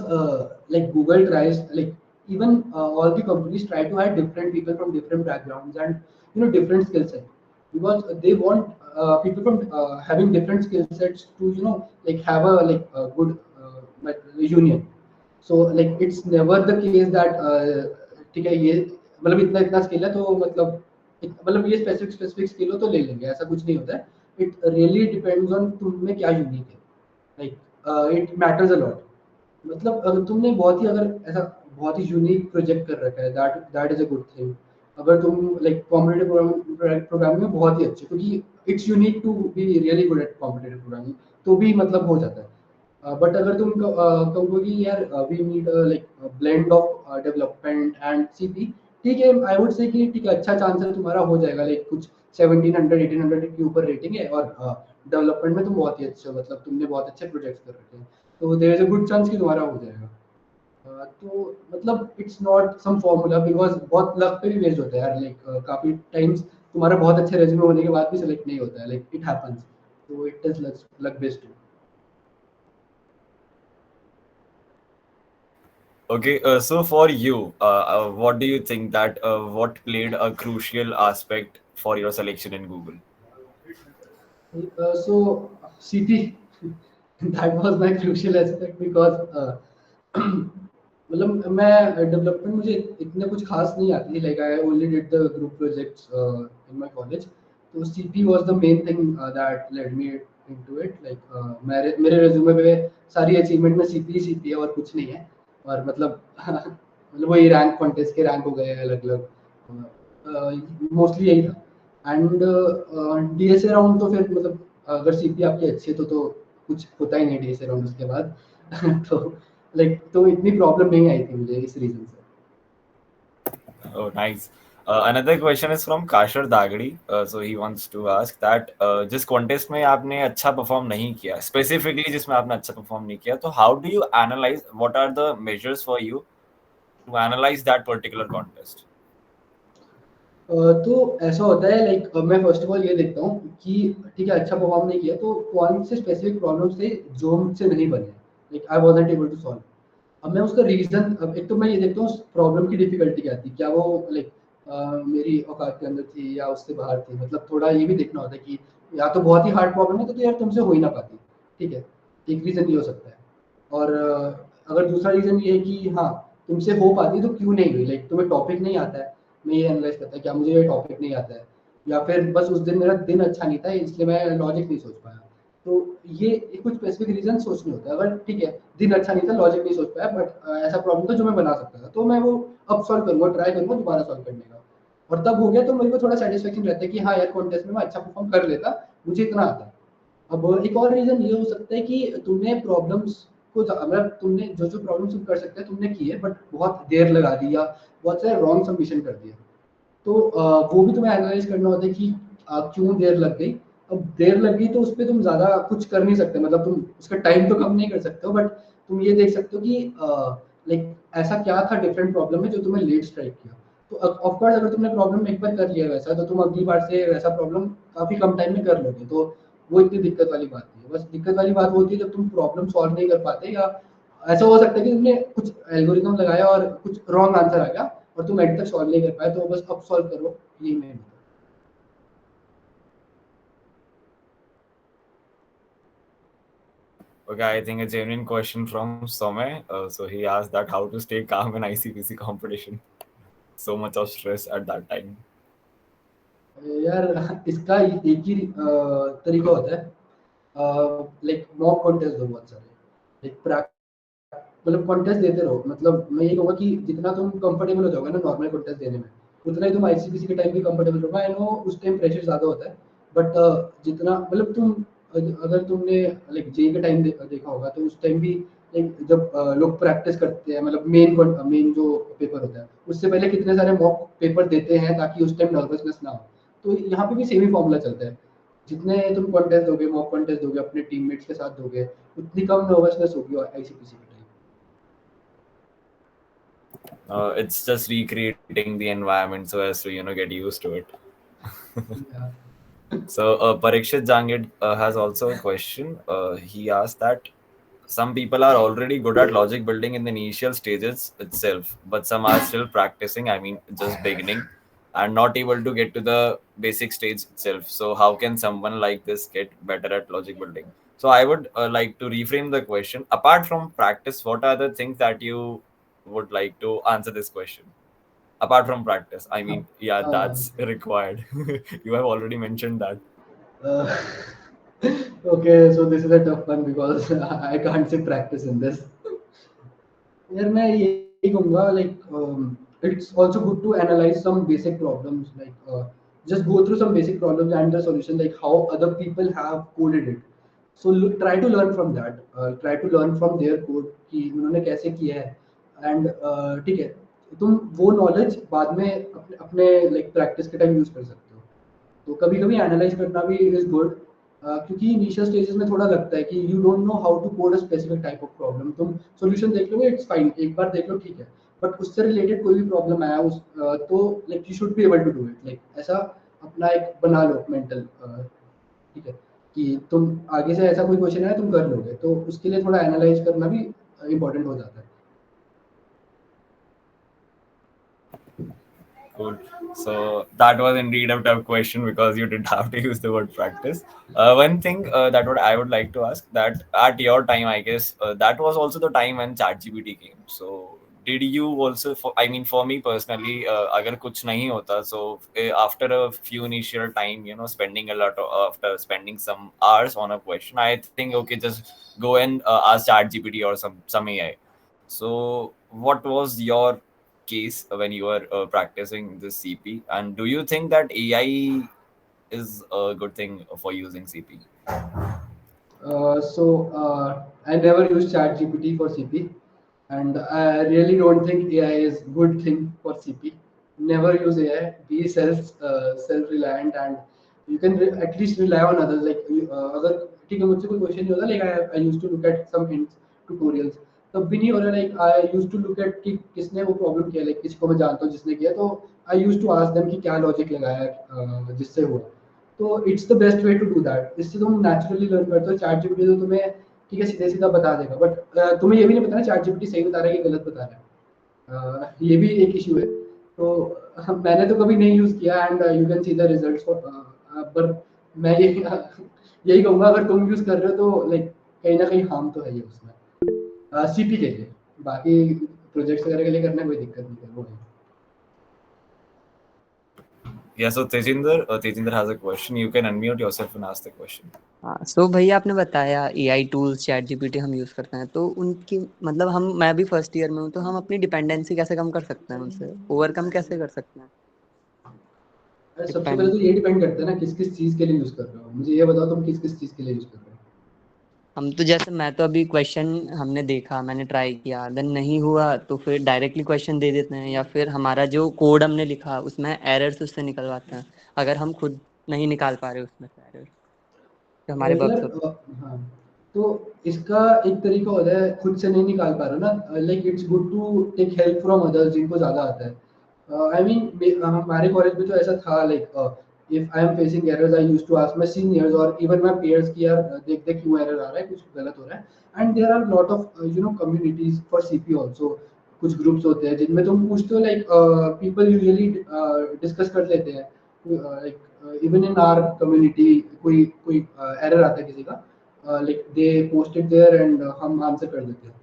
Speaker 2: like Google tries, like even all the companies try to hire different people from different backgrounds and different skill set. because they want people from having different skill sets to like have a like a good union. So like it's never the case that ठीक है ये मतलब इतना इतना skill है तो मतलब ये स्पेसिफिक स्किल हो तो ले लेंगे, ऐसा कुछ नहीं होता है. इट रियली डिपेंड्स ऑन तुम में क्या यूनिक है. Like it matters a lot. मतलब अगर तुमने बहुत ही यूनिक प्रोजेक्ट कर रखा है, that is a good thing. अगर तुम लाइक कॉम्पिटिटिव प्रोग्रामिंग में बहुत ही अच्छे, क्योंकि it's unique to be really good at competitive programming, तो भी मतलब हो जाता है. बट अगर तुम कहोगे कि यार we need like blend of development and CP, ठीक है, आई वुड से कि ठीक है, अच्छा चांस है तुम्हारा हो जाएगा. लाइक कुछ 1700 1800 के ऊपर रेटिंग है और डेवलपमेंट में तुम बहुत ही अच्छे हो, मतलब तुमने बहुत अच्छे प्रोजेक्ट्स कर रखे हैं, तो there is a good chance कि तुम्हारा हो जाएगा. तो मतलब it's not some formula, because बहुत लक पे भी बेस्ड होता है यार. लाइक काफी टाइम्स तुम्हारा बहुत अच्छे रेज्यूमे होने के बाद भी सेलेक्ट नहीं होता है. Like it happens. तो it is luck based.
Speaker 1: Okay, so for you, what do you think that what played a crucial aspect for your selection in Google?
Speaker 2: So CP, that was my crucial aspect because मतलब मैं development मुझे इतने कुछ खास नहीं आती. Like I only did the group projects in my college. तो CP was the main thing that led me into it. Like मेरे रिज्यूमे पे सारी अचीवमेंट में सीपी है और कुछ नहीं है. और मतलब मतलब वही रैंक कॉन्टेस्ट के रैंक हो गए अलग अलग, मोस्टली यही था. एंड डीएसए राउंड तो फिर मतलब अगर सीपी आपकी अच्छी है तो कुछ होता ही नहीं डीएसए राउंड उसके बाद. तो लाइक तो इतनी प्रॉब्लम नहीं आई थी मुझे इस रीजन से.
Speaker 1: Oh, nice. Another question is from Kashar Dagdi. So he wants to ask that जिस contest में आपने अच्छा perform नहीं किया, specifically जिसमें आपने अच्छा perform नहीं किया, तो how do you analyze? What are the measures for you to analyze that particular contest?
Speaker 2: तो ऐसा होता है. लाइक मैं फर्स्ट ऑफ ऑल ये देखता हूँ कि ठीक है, अच्छा परफॉर्म नहीं किया तो कौन से स्पेसिफिक प्रॉब्लम से जो मुझसे नहीं बने. Like I wasn't able to solve. अब मैं उसका रीजन, अब एक तो मैं ये देखता हूँ प्रॉब्लम की डिफिकल्टी क्या थी, क्या वो लाइक मेरी औकात के अंदर थी या उससे बाहर थी. मतलब थोड़ा ये भी देखना होता है कि या तो बहुत ही हार्ड प्रॉब्लम है तो यार तुमसे हो ही ना पाती. ठीक है, एक रीजन ये हो सकता है. और अगर दूसरा रीजन ये है कि हाँ तुमसे हो पाती तो क्यों नहीं हुई. लाइक तुम्हें टॉपिक नहीं आता है. मैं ये एनालाइज करता है क्या मुझे ये टॉपिक नहीं आता है, या फिर बस उस दिन मेरा दिन अच्छा नहीं था इसलिए मैं लॉजिक नहीं सोच पाया. तो ये कुछ स्पेसिफिक रीजन सोचने होते हैं. अगर ठीक है दिन अच्छा नहीं था, लॉजिक नहीं सोच पाया, बट ऐसा प्रॉब्लम था जो मैं बना सकता था, तो मैं वो अब सॉल्व करूंगा, ट्राई करूंगा दोबारा सॉल्व करने का. और तब हो गया तो मेरे को थोड़ा सेटिस्फेक्शन रहता है कि हाँ यार कॉन्टेस्ट में मैं अच्छा परफॉर्म कर लेता, मुझे इतना आता है. अब एक और रीजन ये हो सकता है कि तुमने प्रॉब्लम्स को मतलब तुमने जो प्रॉब्लम तुम कर सकते हैं तुमने की है, बट बहुत देर लगा दी या बहुत सारे रॉन्ग सबमिशन कर दिया. तो वो भी तुम्हें एनालाइज करना होता है कि क्यों देर लग गई. अब देर लग गई तो उस पर तुम ज्यादा कुछ कर नहीं सकते. मतलब तुम उसका टाइम तो कम नहीं कर सकते हो, बट तुम ये देख सकते हो कि लाइक ऐसा क्या था डिफरेंट प्रॉब्लम में जो तुम्हें लेट स्ट्राइक किया. तो ऑफ कोर्स अगर तुमने प्रॉब्लम एक बार कर लिया वैसा, तो तुम अगली बार से वैसा प्रॉब्लम काफी कम टाइम में कर लोगे. तो वो इतनी दिक्कत वाली बात नहीं है. बस दिक्कत वाली बात वो होती है जब तुम प्रॉब्लम सॉल्व नहीं कर पाते, या ऐसा हो सकता है कि तुमने कुछ एल्गोरिथम लगाया और कुछ रॉन्ग आंसर आ गया और तुम एंड तक सॉल्व नहीं कर पाए, तो बस अब सॉल्व करो, ये मेन होता है.
Speaker 1: Okay, I think a genuine question from Some. So he asked that how to stay calm in ICPC competition. So much of stress at that time.
Speaker 2: यार इसका एक ही तरीका होता है. लाइक मॉक कॉन्टेस्ट दो बहुत सारे. लाइक मतलब कॉन्टेस्ट देते रहो. मतलब मैं ये कहूँगा कि जितना तुम कंफर्टेबल हो जाओगे ना नॉर्मल कॉन्टेस्ट देने में, उतना ही तुम आईसीपीसी के टाइम भी कंफर्टेबल रहोगे. आई नो उस टाइम प्रेशर ज्यादा होता है, बट जितना मतलब तुम अगर तुमने लाइक जे के टाइम देखा होगा तो उस टाइम भी लाइक जब लोग प्रैक्टिस करते हैं, मतलब मेन जो पेपर होता है उससे पहले कितने सारे मॉक पेपर देते हैं ताकि उस टाइम नर्वसनेस ना हो. तो यहाँ पे भी सेम ही फॉर्मूला चलता है. जितने तुम कॉन्टेस्ट दोगे, मॉक कॉन्टेस्ट दोगे, अपने टीममेट्स के साथ दोगे, उतनी कम नर्वसनेस होगी आईसीपीसी के
Speaker 1: It's just recreating the environment so as to get used to it.
Speaker 2: Time.
Speaker 1: So Parikshit Jangid has also a question. He asked that some people are already good at logic building in the initial stages itself, but some are still practicing. I mean, just beginning. and not able to get to the basic stage itself. So how can someone like this get better at logic building? So I would like to reframe the question. Apart from practice, what are the things that you would like to answer this question? Apart from practice, I mean, yeah,
Speaker 2: Uh,
Speaker 1: that's required. You have already mentioned that.
Speaker 2: uh, okay, so this is a tough one because I can't say practice in this. यार मैं यही कहूँगा like it's also good to analyze some basic problems just go through some basic problems and the solution like how other people have coded it. So try to learn from that. Try to learn from their code कि उन्होंने कैसे किया है and ठीक है तुम वो knowledge बाद में अपने like practice के time use कर सकते हो. तो कभी कभी एनालाइज करना भी इज गुड क्योंकि इनिशियल स्टेजेस में थोड़ा लगता है कि you don't know how to code a specific type of problem. तुम सॉल्यूशन देख लोगे इट्स फाइन, एक बार देख लो ठीक है, बट उससे रिलेटेड कोई भी प्रॉब्लम आया तो like you should be able to do it. Like ऐसा अपना एक बना लो मेंटल, ठीक है, कि तुम आगे से ऐसा कोई क्वेश्चन है तुम कर लोगे, तो उसके लिए थोड़ा एनालाइज करना भी इम्पोर्टेंट हो जाता है.
Speaker 1: Cool. So that was indeed a tough question because you didn't have to use the word practice. One thing that what I would like to ask, that at your time, I guess that was also the time when ChatGPT came. So did you also? I mean, for me personally, अगर कुछ नहीं होता, so after a few initial time, spending a lot after spending some hours on a question, I think okay, just go and ask ChatGPT or some AI. So what was your case when you were practicing this CP, and do you think that AI is a good thing for using CP?
Speaker 2: I never use ChatGPT for CP, and I really don't think AI is good thing for CP. Never use AI. Be self reliant, and you can at least rely on others. अगर ठीक है मुझसे कोई question नहीं होता, like I used to look at some hints tutorials. तब भी नहीं हो रहा, like I used to look at कि किसने वो प्रॉब्लम किया, like किसको मैं जानता हूँ जिसने किया, तो I used to ask them कि क्या लॉजिक लगाया जिससे हुआ. तो it's the best way to do that. इससे तुम नेचुरली लर्न करते हो. चैट जीपीटी तो तुम्हें ठीक है सीधे सीधा बता देगा, बट तुम्हें ये भी नहीं पता ना चैट जीपीटी सही बता रहा है कि गलत बता रहा है. ये भी एक इशू है. तो मैंने तो कभी नहीं यूज किया and you can see the results for, पर मैं ये यही कहूंगा अगर तुम यूज कर रहे हो तो लाइक कहीं ना कहीं हार्म तो है ये उसमें सीपी के लिए. बाकी प्रोजेक्ट्स वगैरह के लिए करना कोई दिक्कत नहीं है वो है.
Speaker 1: Yeah, so Tejinder has a question. You can unmute yourself and ask the question.
Speaker 5: हाँ, सो भैया आपने बताया एआई टूल्स चैट जीपीटी हम यूज़ करते हैं, तो उनकी मतलब मैं भी फर्स्ट ईयर में हूँ, तो हम अपनी डिपेंडेंसी कैसे कम कर सकते हैं, उनसे ओवरकम कैसे कर सकते हैं?
Speaker 2: सबसे पहले तो ये डिपेंड करता है ना किस किस चीज के लिए यूज कर रहे हो. मुझे ये बताओ तुम किस किस चीज के लिए यूज कर रहे हो.
Speaker 5: हम तो जैसे मैं तो अभी क्वेश्चन हमने देखा, मैंने ट्राई किया, देन नहीं हुआ तो फिर डायरेक्टली क्वेश्चन दे देते हैं, या फिर हमारा जो कोड हमने लिखा उसमें एरर्स उससे निकलवाते हैं अगर हम खुद नहीं निकाल पा रहे उसमें से एरर तो हमारे बग्स होते हैं.
Speaker 2: हाँ, तो इसका एक तरीका होता है खुद से नहीं निकाल पा रहे हो ना, like it's good to take help from others जिनको ज्यादा आता है. आई मीन हमारे कॉलेज में तो ऐसा था, like if I am facing errors I used to ask my seniors और इवन माय पीयर्स कि यार देख देख क्यों एरर आ रहा है, कुछ गलत हो रहा है. And there are lot of communities for CP also. कुछ ग्रुप्स होते हैं जिनमें तुम पूछते हो, लाइक पीपल यूजुअली डिस्कस कर लेते हैं. Like even in our community कोई कोई एरर आता है किसी का, like they post it there and हम आंसर कर देते हैं.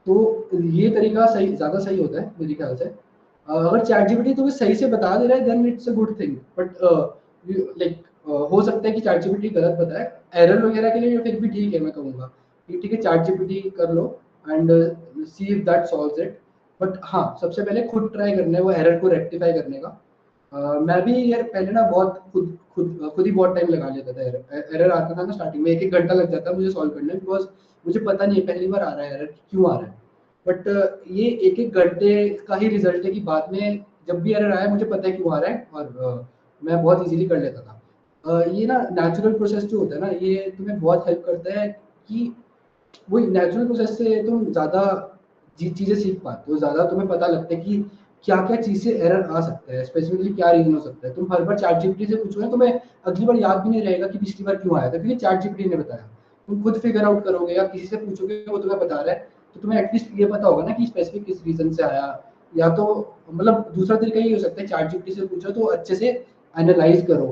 Speaker 2: तो ये तरीका सही ज़्यादा सही होता है मेरे ख्याल से. अगर चैट जीपीटी तुम्हें सही से बता दे रहा है then it's a good thing, but like हो सकता है कि चैट जीपीटी गलत बताए. एरर वगैरह के लिए फिर भी ठीक है, मैं कहूँगा कि ठीक है चैट जीपीटी कर लो and see if that solves it. But हाँ, सबसे पहले खुद ट्राई करना है वो एरर को रेक्टिफाई करने का. मैं भी यार पहले ना बहुत खुद ही बहुत टाइम लगा लेता था. एरर आता था ना स्टार्टिंग में, 1-1 घंटा लग जाता मुझे सॉल्व करने में, बिकॉज मुझे पता नहीं है पहली बार आ रहा है एरर क्यों आ रहा है. बट ये 1-1 घंटे का ही रिजल्ट है कि बाद में जब भी एरर आया मुझे पता है क्यों आ रहा है और मैं बहुत इजीली कर लेता था. ये ना नेचुरल प्रोसेस जो होता है ना, ये तुम्हें बहुत हेल्प करता है कि वही नेचुरल प्रोसेस से तुम ज़्यादा चीज़ें सीख पाते हो. ज़्यादा तुम्हें पता लगता है कि क्या क्या चीज़ से एरर आ सकता है, स्पेसिफिकली क्या रीजन हो सकता है. तुम हर बार चैट जीपीटी से पूछोगे तुम्हें अगली बार याद भी नहीं रहेगा कि पिछली बार क्यों आया था, क्योंकि चैट जीपीटी ने बताया. तुम खुद फिगर आउट करोगे या किसी से पूछोगे वो तुम्हें बता रहा है, तो तुम्हें एटलीस्ट ये पता होगा ना कि स्पेसिफिक किस रीजन से आया. या तो मतलब दूसरा तरीका ये हो सकता है, चैट जीपीटी से पूछो तो अच्छे से एनालाइज करो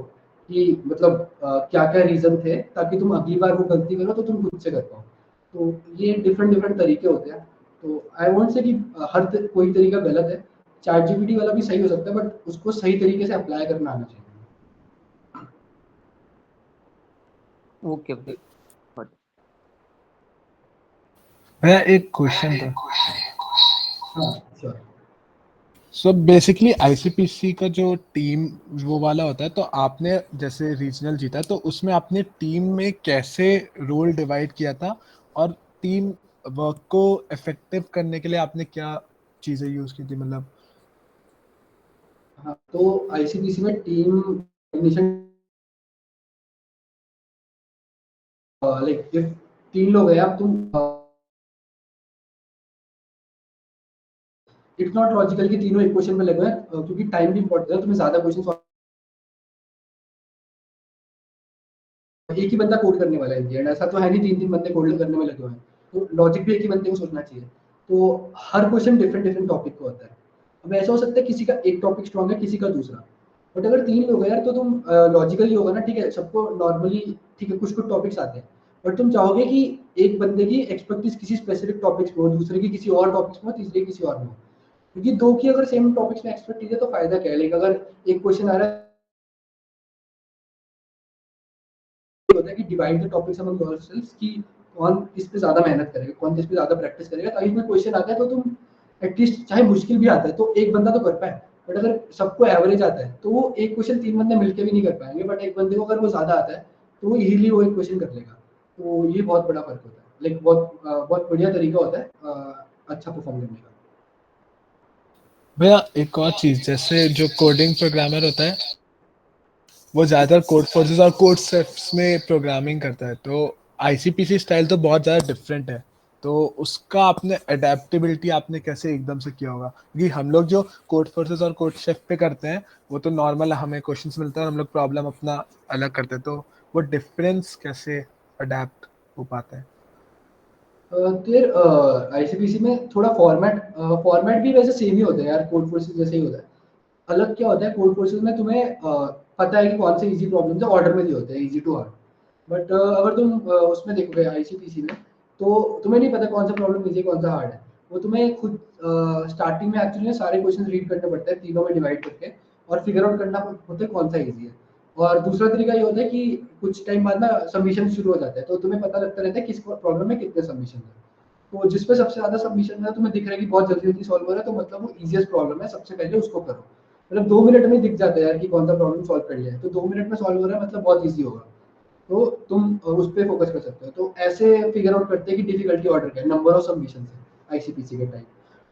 Speaker 2: कि मतलब क्या क्या रीजन थे, ताकि तुम अगली बार वो गलती करो तो तुम खुद से कर पाओ। तो ये डिफरेंट डिफरेंट तरीके होते हैं। तो आई वोंट से कि कोई तरीका गलत है, चैट जीपीटी वाला भी सही हो सकता है, बट उसको सही तरीके से अप्लाई करना आना चाहिए।
Speaker 5: ओके भाई।
Speaker 4: भैया एक क्वेश्चन था।
Speaker 2: हाँ श्योर।
Speaker 4: सो बेसिकली आईसीपीसी का जो टीम वो वाला होता है, तो आपने जैसे रीजनल जीता तो उसमें आपने टीम में कैसे रोल डिवाइड किया था, और टीम वर्क को इफेक्टिव करने के लिए आपने क्या चीजें यूज की थी, मतलब?
Speaker 2: हाँ, तो आईसीपीसी में टीम कोऑर्डिनेशन, लाइक इफ 3 लोग हैं, अब तुम इट्स नॉट लॉजिकल कि तीनों एक क्वेश्चन में लगे हैं, क्योंकि टाइम भी इंपॉर्टेंट है। तुम्हें ज्यादा क्वेश्चन, एक ही बंदा कोड करने वाला है इंडिया, ऐसा तो है नहीं 3-3 बंदे कोड करने में लगे हुए हैं, तो लॉजिक भी एक ही बंदे को सोचना चाहिए। तो हर क्वेश्चन डिफरेंट डिफरेंट टॉपिक का होता है। अब ऐसा हो सकता है किसी का एक टॉपिक स्ट्रॉन्ग है, किसी का दूसरा, बट अगर 3 लोग हैं यार, तो तुम लॉजिकल ही होगा ना, ठीक है सबको नॉर्मली, ठीक है कुछ कुछ टॉपिक्स आते हैं, बट तुम चाहोगे कि एक बंदे की एक्सपर्टीज किसी स्पेसिफिक टॉपिक्स में हो, दूसरे की किसी और टॉपिक्स में हो, तीसरे की किसी और में हो। क्योंकि दो की अगर सेम टॉपिक्स में एक्सपर्टीज है तो फायदा क्या है, लाइक अगर एक क्वेश्चन आ रहा है, होता है कि divide the topics among yourselves, कि कौन इस पे ज्यादा मेहनत करेगा, कौन इस पे ज्यादा प्रैक्टिस करेगा, ताकि कोई क्वेश्चन आता है तो तुम एटलीस्ट, चाहे मुश्किल भी आता है तो एक बंदा तो कर पाए। बट अगर सबको एवरेज आता है तो वो एक क्वेश्चन 3 बंदे मिलकर भी नहीं कर पाएंगे, बट एक बंदे को अगर वो ज्यादा आता है तो वो इजीली वो एक क्वेश्चन कर लेगा। तो ये बहुत बड़ा फर्क होता है, लाइक बहुत बढ़िया तरीका होता है अच्छा परफॉर्म करने का।
Speaker 4: भैया एक और चीज, जैसे जो कोडिंग प्रोग्रामर होता है वो ज्यादातर कोड फोर्सेस और कोड सेफ्स में प्रोग्रामिंग करता है, तो आईसीपीसी स्टाइल तो बहुत ज्यादा डिफरेंट है, तो उसका आपने अडेप्टेबिलिटी आपने कैसे एकदम से किया होगा? क्योंकि हम लोग जो कोड फोर्सेस और कोड शेफ पे करते हैं वो तो नॉर्मल, हमें क्वेश्चंस मिलता है और हम लोग प्रॉब्लम अपना अलग करते हैं, तो वो डिफरेंस कैसे अडेप्ट हो पाता है?
Speaker 2: फिर आईसीपीसी में थोड़ा फॉर्मेट भी वैसे सेम ही होता है यार, कोड फोर्सेस जैसे ही होता है। अलग क्या होता है, कोड फोर्सेस में तुम्हें पता है कि कौन से इजी प्रॉब्लम है, ऑर्डर में दिए होते हैं इजी टू हार्ड। बट अगर तुम उसमें देखोगे आईसीपीसी में, तो तुम्हें नहीं पता कौन सा प्रॉब्लम इजी कौन सा हार्ड है। वो तुम्हें खुद स्टार्टिंग में एक्चुअली सारे क्वेश्चन रीड करने पड़ते हैं, तीनों में डिवाइड करके, और फिगर आउट करना होता है कौन सा इजी है। और दूसरा तरीका ये होता है कि कुछ टाइम बाद ना सबमिशन शुरू हो जाता है, तो तुम्हें पता लगता रहता है किस प्रॉब्लम में कितने सबमिशन है। तो जिस पे सबसे ज्यादा सबमिशन है, तुम्हें दिख रहा है कि बहुत जल्दी जल्दी सॉल्व हो रहा है, तो मतलब वो इजीएस्ट प्रॉब्लम है, सबसे पहले उसको करो। मतलब 2 मिनट में दिख जाता है यार कि कौन सा प्रॉब्लम सॉल्व कर लिया है, तो 2 मिनट में सॉल्व हो रहा है मतलब बहुत ईजी होगा, तो तुम उस पर फोकस कर सकते हो। तो ऐसे फिगर आउट करते हैं कि डिफिकल्टी ऑर्डर क्या है, नंबर ऑफ सबमिशन है आईसीपीसी के टाइप।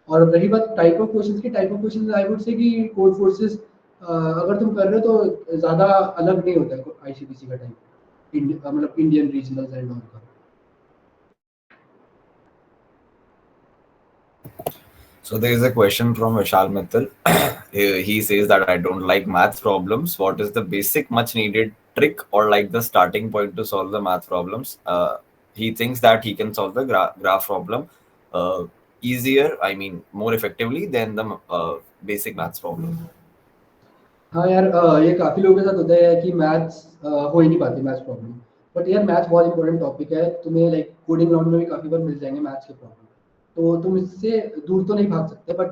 Speaker 2: और रही बात टाइप ऑफ क्वेश्चन की, type of question I would से कि कोड फोर्सेस अगर तुम कर रहे हो तो ज्यादा अलग नहीं होता है आईसीपीसी का टाइप, मतलब इंडियन रीजनल एंड ऑल का।
Speaker 1: So there is a question from Vishal Mittal. He says that I don't like math problems. What is the basic much needed trick or like the starting point to solve the math problems? He thinks that he can solve the graph problem easier, I mean more effectively than the basic maths problem.
Speaker 2: हाँ यार, ये काफी लोगों के साथ होता है कि मैथ्स हो ही नहीं पाती मैथ्स प्रॉब्लम। बट यार मैथ्स बहुत इंपॉर्टेंट टॉपिक है, तुम्हें लाइक कोडिंग राउंड में भी काफी बार मिल जाएंगे मैथ्स के प्रॉब्लम, तो तुम इससे दूर तो नहीं भाग सकते। बट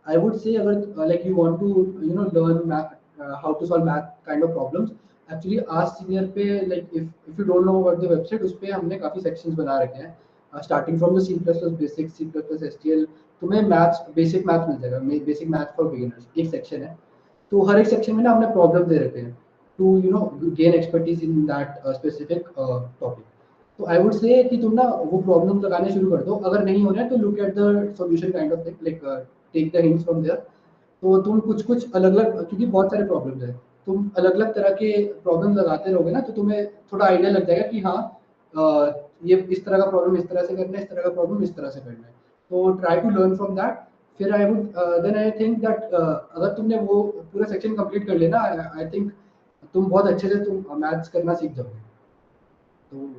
Speaker 2: आई वुड से अगर like you want to learn how to solve math kind of problems, actually आज सीनियर पे, like if you don't know about the website, उस पे हमने काफी सेक्शंस बना रखे हैं, starting from the C plus plus basic, C plus plus STL. तुम्हें मैथ्स बेसिक मैथ मिल जाएगा, बेसिक मैथ फॉर बिगिनर्स एक सेक्शन है। तो हर एक सेक्शन में ना हमने प्रॉब्लम दे रखे हैं to gain expertise in that specific topic. तो आई वुड से कि तुम ना वो प्रॉब्लम लगाने शुरू कर दो, अगर नहीं हो रहा है तो look at the solution kind of thing, like take the hints from there. तो तुम कुछ कुछ अलग अलग, क्योंकि बहुत सारे प्रॉब्लम्स है, तुम अलग अलग तरह के प्रॉब्लम लगाते रहोगे ना, तो तुम्हें थोड़ा आइडिया लग जाएगा कि हाँ ये इस तरह का प्रॉब्लम इस तरह से करना है, इस तरह का प्रॉब्लम इस तरह से करना है। तो try to learn from that. फिर I would then I think that अगर तुमने वो पूरा सेक्शन कंप्लीट कर लेना, आई थिंक तुम बहुत अच्छे से तुम मैथ्स करना सीख जाओगे। तो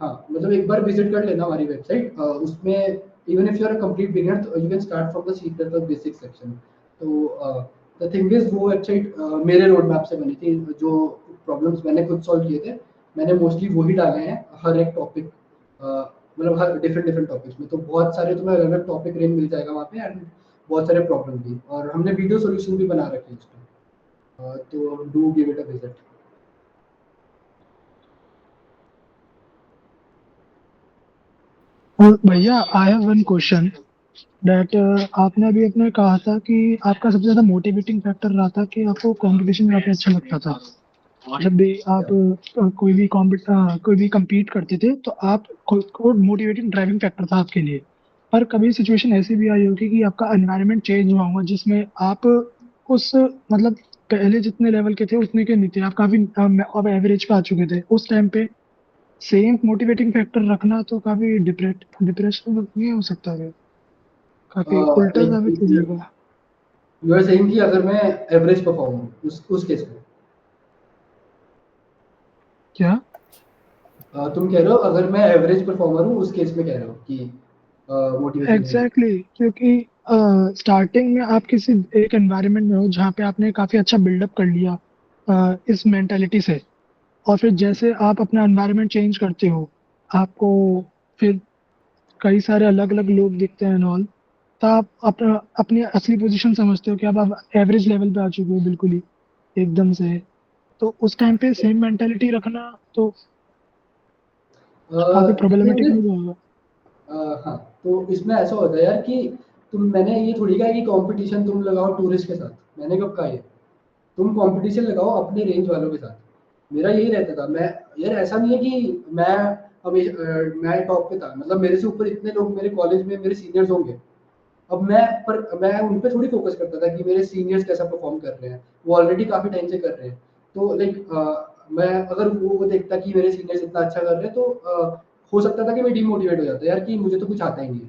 Speaker 2: हाँ, मतलब एक बार विजिट कर लेना हमारी वेबसाइट, उसमें even if you are a complete beginner, तो you can start from the C plus plus basic section. तो द थिंग इज वो वेबसाइट मेरे रोड मैप से बनी थी, जो प्रॉब्लम्स मैंने खुद सॉल्व किए थे मैंने मोस्टली वही डाले हैं हर एक टॉपिक, मतलब हर डिफरेंट डिफरेंट टॉपिक्स में। तो बहुत सारे तुम्हें अलग अलग टॉपिक रेंज मिल जाएगा वहाँ पे, एंड बहुत सारे प्रॉब्लम भी, और हमने वीडियो सोल्यूशन भी बना रखे हैं उस पर, तो do give it a visit.
Speaker 6: और भैया I have one question that आपने अभी अपने कहा था कि आपका सबसे ज्यादा मोटिवेटिंग फैक्टर रहा था कि आपको कंपटीशन में काफी अच्छा लगता था। जब भी आप कोई भी compete करते थे तो आप खुद को मोटिवेटिंग ड्राइविंग फैक्टर था आपके लिए। पर कभी सिचुएशन ऐसी भी आई होगी कि आपका एनवायरनमेंट चेंज हुआ होगा जिसमें आप उस मतलब पहले जितने लेवल के थे उतने के नहीं थे, आप काफी अब एवरेज पे आ चुके थे। उस टाइम पे सेम मोटिवेटिंग फैक्टर रखना तो काफी डिप्रेशन नहीं हो सकता है, काफी उल्टा साबित हो जाएगा।
Speaker 2: यू आर सेइंग कि अगर मैं एवरेज परफॉर्म हूँ उस केस में,
Speaker 6: क्या
Speaker 2: तुम कह रहे हो अगर मैं एवरेज परफॉर्मर हूँ उस केस में कह रहे हो कि मोटिवेशन नहीं है?
Speaker 6: एग्जैक्टली क्योंकि स्टार्टिंग में आप किसी एक एनवायरनमेंट में हो जहाँ पे आपने काफी अच्छा बिल्डअप कर लिया इस मेंटालिटी से, और फिर जैसे आप अपना एनवायरनमेंट चेंज करते हो आपको फिर कई सारे अलग अलग लोग दिखते हैं ऑल, तो आप अपना अपनी असली पोजीशन समझते हो कि अब आप एवरेज लेवल पे आ चुके हो बिल्कुल ही एकदम से। तो उस टाइम पे सेम मेंटालिटी रखना तो काफी प्रॉब्लमेटिक नहीं होगा।
Speaker 2: हाँ, तो इसमें ऐसा होता है यार कि मैंने ये थोड़ी कहा कि कंपटीशन तुम लगाओ टूरिस्ट के साथ, मैंने कब कहा ये? तुम कंपटीशन लगाओ अपने रेंज वालों के साथ। मेरा यही रहता था। मैं यार ऐसा नहीं है कि मैं हमेशा मैं टॉप पे था, मतलब मेरे से ऊपर इतने लोग मेरे कॉलेज में मेरे सीनियर्स होंगे। अब मैं उन पे थोड़ी फोकस करता था कि मेरे सीनियर्स कैसा परफॉर्म कर रहे हैं, वो ऑलरेडी काफी टाइम से कर रहे हैं। तो मैं अगर वो देखता कि मेरे सीनियर्स इतना अच्छा कर रहे हैं तो हो सकता था कि मैं डिमोटिवेट हो जाता यार कि मुझे तो कुछ आता ही नहीं है।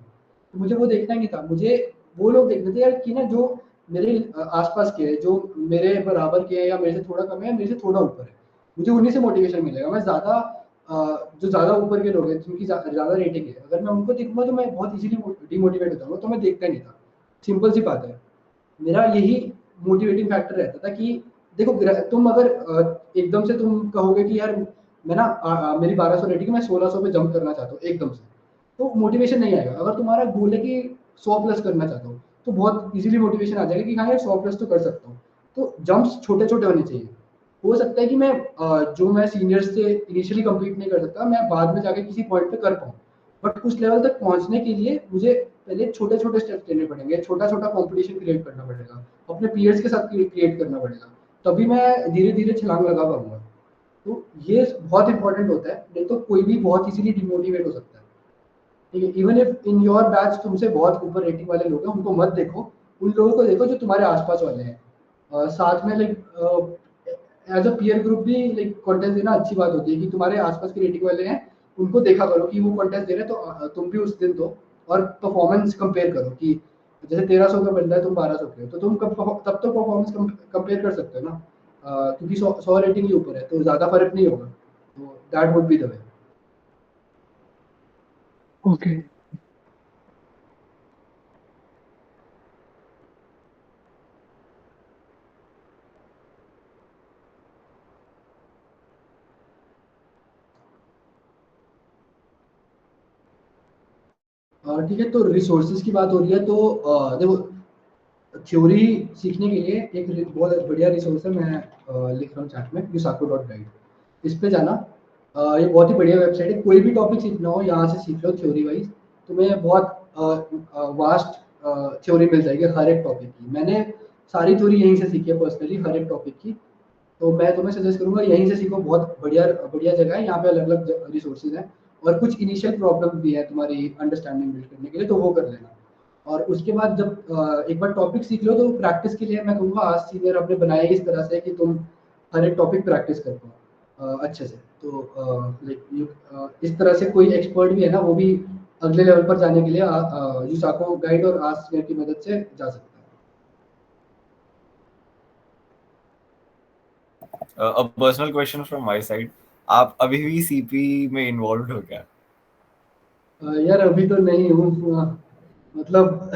Speaker 2: तो मुझे वो देखना ही नहीं था, मुझे वो लोग देखने थे यार कि ना जो मेरे आसपास के हैं, जो मेरे बराबर के हैं या मेरे से थोड़ा कम है, मेरे से थोड़ा ऊपर है, मुझे उन्हीं से मोटिवेशन मिलेगा। मैं ज्यादा जो ज्यादा ऊपर के लोग हैं जिनकी ज्यादा रेटिंग है, अगर मैं उनको देखूंगा तो मैं बहुत इजीली डिमोटिवेट हो जाऊंगा, तो मैं देखता ही नहीं था। सिंपल सी बात है। मेरा यही मोटिवेटिंग फैक्टर रहता था कि देखो तुम अगर एकदम से तुम कहोगे कि यार मैं ना मेरी 1200 रेटिंग है, मैं 1600 पे जंप करना चाहता हूँ एकदम से, तो मोटिवेशन नहीं आएगा। अगर तुम्हारा गोल है कि 100 प्लस करना चाहता हो तो बहुत इजीली मोटिवेशन आ जाएगा कि हाँ यार 100 प्लस तो कर सकता हूँ। तो जंप्स छोटे छोटे होने चाहिए। हो सकता है कि मैं जो मैं सीनियर्स से इनिशियली कंप्लीट नहीं कर सकता, मैं बाद में जाके किसी पॉइंट पे कर पाऊँ, बट उस लेवल तक पहुंचने के लिए मुझे पहले छोटे छोटे स्टेप्स लेने पड़ेंगे, छोटा छोटा कंपटीशन क्रिएट करना पड़ेगा, अपने पीयर्स के साथ क्रिएट करना पड़ेगा, तभी मैं धीरे धीरे छलांग लगा पाऊंगा। तो ये बहुत इंपॉर्टेंट होता है, नहीं तो कोई भी बहुत इजीली डिमोटिवेट हो सकता है। ठीक है, even if in your batch तुमसे बहुत ऊपर रेटिंग वाले लोग हैं, उनको मत देखो, उन लोगों को देखो जो तुम्हारे आसपास वाले हैं। साथ में like as a peer group भी लाइक कॉन्टेस्ट देना अच्छी बात होती है कि तुम्हारे आसपास के रेटिंग वाले हैं, उनको देखा करो कि वो कॉन्टेस्ट दे रहे हैं, तो तुम भी उस दिन दो, और परफॉर्मेंस कंपेयर करो कि जैसे 1300 का बंदा है, तुम 1200 के हो, तो तुम तब तो परफॉर्मेंस कंपेयर कर सकते हो ना। क्योंकि 100 रेटिंग के ऊपर है तो ज़्यादा फर्क नहीं होगा। तो that would be the way.
Speaker 6: Okay
Speaker 2: ठीक है, तो रिसोर्सेज की बात हो रही है तो देखो, थ्योरी सीखने के लिए एक बहुत बढ़िया रिसोर्स है, मैं लिख रहा हूँ चैट में, yusaku.guide। इस पे जाना। ये बहुत ही बढ़िया वेबसाइट है, कोई भी टॉपिक सीखना हो यहाँ से सीख लो थ्योरी वाइज। तुम्हें बहुत वास्ट थ्योरी मिल जाएगी हर एक टॉपिक की। मैंने सारी थ्योरी यहीं से सीखी है पर्सनली, हर एक टॉपिक की। तो मैं तुम्हें सजेस्ट करूंगा यहीं से सीखो, बहुत बढ़िया बढ़िया जगह है, यहाँ पे अलग अलग रिसोर्सेज हैं, और कुछ इनिशियल प्रॉब्लम भी है तुम्हारी अंडरस्टैंडिंग बिल्ड करने के लिए, तो वो कर लेना। और उसके बाद जब एक बार टॉपिक सीख लो तो प्रैक्टिस के लिए मैं कहूँगा आज सीनियर आपने बनाया इस तरह से कि तुम हर एक टॉपिक प्रैक्टिस कर पाओ अच्छे से। तो लाइक इस तरह से कोई एक्सपर्ट भी है ना, वो भी अगले लेवल पर जाने के लिए यूसाको गाइड और आज सीनियर की मदद से जा सकता है।
Speaker 1: A personal question from my side. आप अभी भी सीपी में इन्वॉल्व हो क्या?
Speaker 2: यार अभी तो नहीं हूँ, मतलब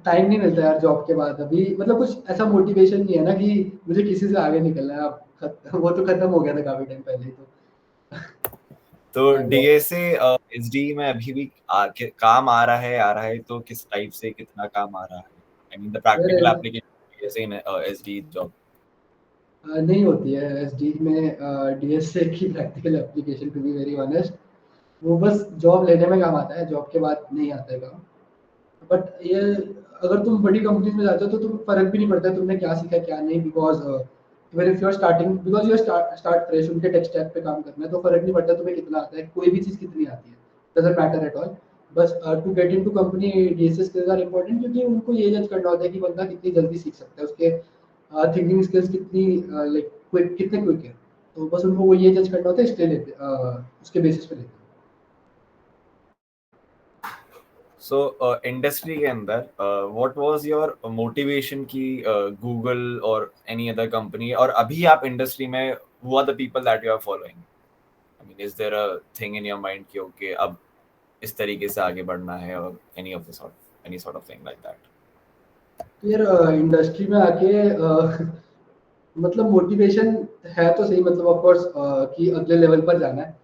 Speaker 2: टाइम नहीं मिलता यार जॉब के बाद अभी, मतलब कुछ ऐसा मोटिवेशन नहीं है ना कि मुझे किसी से आगे निकलना है अब। वो तो खत्म हो गया था काफी टाइम पहले ही
Speaker 1: तो
Speaker 2: तो।
Speaker 1: डीएसए एसडी में अभी भी काम आ रहा है तो किस टाइप से कितना काम आ रहा है? आई मीन द प्रैक्टिकल
Speaker 2: यार
Speaker 1: application DSA in SD job.
Speaker 2: नहीं होती है एसडी में डीएसए की practical application, to be very honest. वो बस जॉब लेने में काम आता है, जॉब के बाद नहीं आता है काम। बट ये अगर तुम बड़ी कंपनीज में जाते हो तो तुम फर्क भी नहीं पड़ता तुमने क्या सीखा क्या नहीं, because even if you are starting, because you are start fresh, उनके टेक स्टैक पे काम करना है तो फर्क नहीं पड़ता तुम्हें कितना आता है, कोई भी चीज़ कितनी आती है, डजंट मैटर एट ऑल। बस to get into company DSA skills are important, क्योंकि उनको ये जज करना होता है कि बंदा कितनी जल्दी सीख सकता है, उसके थिंकिंग स्किल्स कितनी लाइक क्विक, कितने क्विक है। तो बस उनको वो ये जज करना होता है, इसलिए लेते उसके बेसिस पे लेते हैं।
Speaker 1: सो इंडस्ट्री के अंदर व्हाट वाज योर मोटिवेशन कि गूगल और एनी अदर कंपनी, और अभी आप इंडस्ट्री में, who are the people that you are following? I mean is there a thing in your mind कि ओके अब इस तरीके से आगे बढ़ना है, और any sort of thing like that?
Speaker 2: तो यार इंडस्ट्री में आके मतलब मोटिवेशन है तो सही, मतलब ऑफ कोर्स कि अगले लेवल पर जाना है,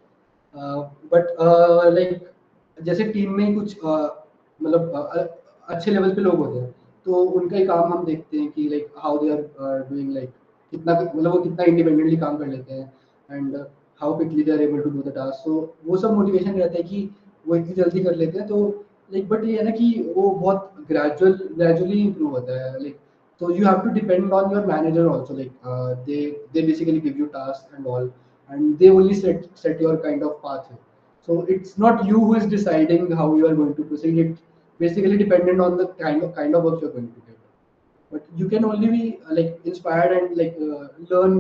Speaker 2: बट लाइक जैसे टीम में ही कुछ मतलब अच्छे लेवल पे लोग होते हैं, तो उनका ही काम हम देखते हैं कि like how they are doing, like कितना मतलब वो कितना इंडिपेंडेंटली काम कर लेते हैं, and how quickly they are able to do the task. So वो सब मोटिवेशन रहता है कि वो इतनी जल्दी कर लेते हैं। तो लाइक बट ये है ना कि वो बहुत ग्रेजुअली इंप्रूव होता है, like so you have to depend on your manager also, like they basically give you tasks and all, and they only set your kind of pathway. So it's not you who is deciding how you are going to proceed. It's basically dependent on the kind of work you're going to get. But you can only be like inspired and like learn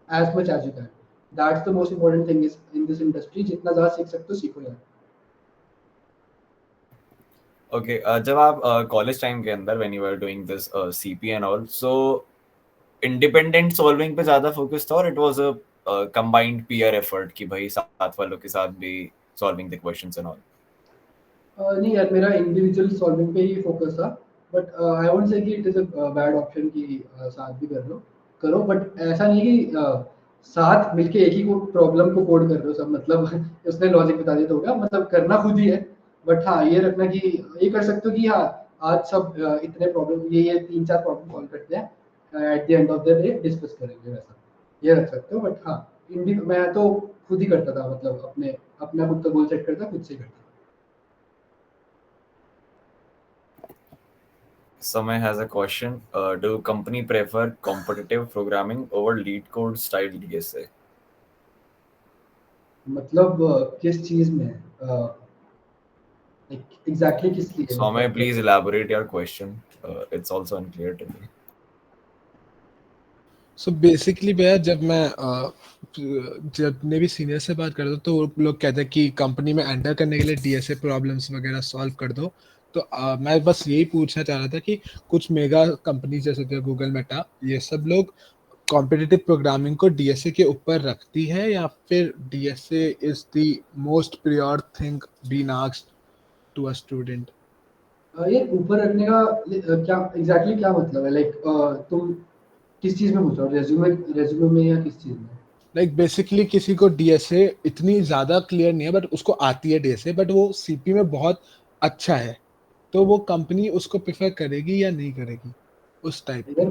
Speaker 2: as much as you can. That's the most important thing is in this industry, जितना ज़्यादा सीख सकते हो सीखो यार।
Speaker 1: Okay, जब आप college time के अंदर when you are doing this CP and all, so independent solving पे ज्यादा फोकस था, और it was a combined peer effort कि भाई साथ वालों के साथ भी solving the questions and all?
Speaker 2: नहीं यार, मेरा इंडिविजुअल सॉल्विंग पे ही फोकस था, बट आई वोंट से कि it is a bad option कि साथ भी कर लो करो, बट ऐसा नहीं कि साथ मिलके एक ही को प्रॉब्लम को कोड कर रहे हो सब, मतलब उसने लॉजिक बता दिया तो हो गया, मतलब करना खुद ही है। बट हाँ ये रखना कि ये कर सकते हो कि हाँ आज सब इतने प्रॉब्लम ये 3-4 प्रॉब्लम सॉल्व करते हैं, at the end of the day discuss करेंगे, वैसा ये रख सकते हो। बट हाँ मैं तो खुद ही करता था, मतलब अपना खुद का गोल सेट करता, खुद से ही करता।
Speaker 1: Someone has a question. Do company prefer competitive programming over lead code style DSA?
Speaker 2: मतलब किस चीज में एग्जैक्टली किस लिए
Speaker 1: Soumya,
Speaker 2: मतलब
Speaker 1: please elaborate your question. It's also unclear to me.
Speaker 4: So basically भैया जब ने भी सीनियर से बात करता हूँ तो वो लोग कहते हैं कि कंपनी में एंटर करने के लिए डीएसए प्रॉब्लम्स वगैरह सॉल्व कर दो। तो मैं बस यही पूछना चाह रहा था कि कुछ मेगा कंपनी जैसे कि गूगल, मेटा, ये सब लोग कॉम्पिटिटिव प्रोग्रामिंग को डीएसए के ऊपर रखती है, या फिर DSA is the most prior thing been asked to a student?
Speaker 2: ये ऊपर रखने का क्या एग्जैक्टली क्या मतलब है, लाइक तुम किस चीज में पूछ रहे हो, रेज्यूमे में या किस चीज में?
Speaker 4: लाइक बेसिकली किसी को डीएसए इतनी ज्यादा क्लियर नहीं है बट उसको आती है डीएसए, बट वो सीपी में बहुत अच्छा है, तो वो कंपनी उसको प्रेफर करेगी या नहीं करेगी उस टाइप पे?
Speaker 2: इधर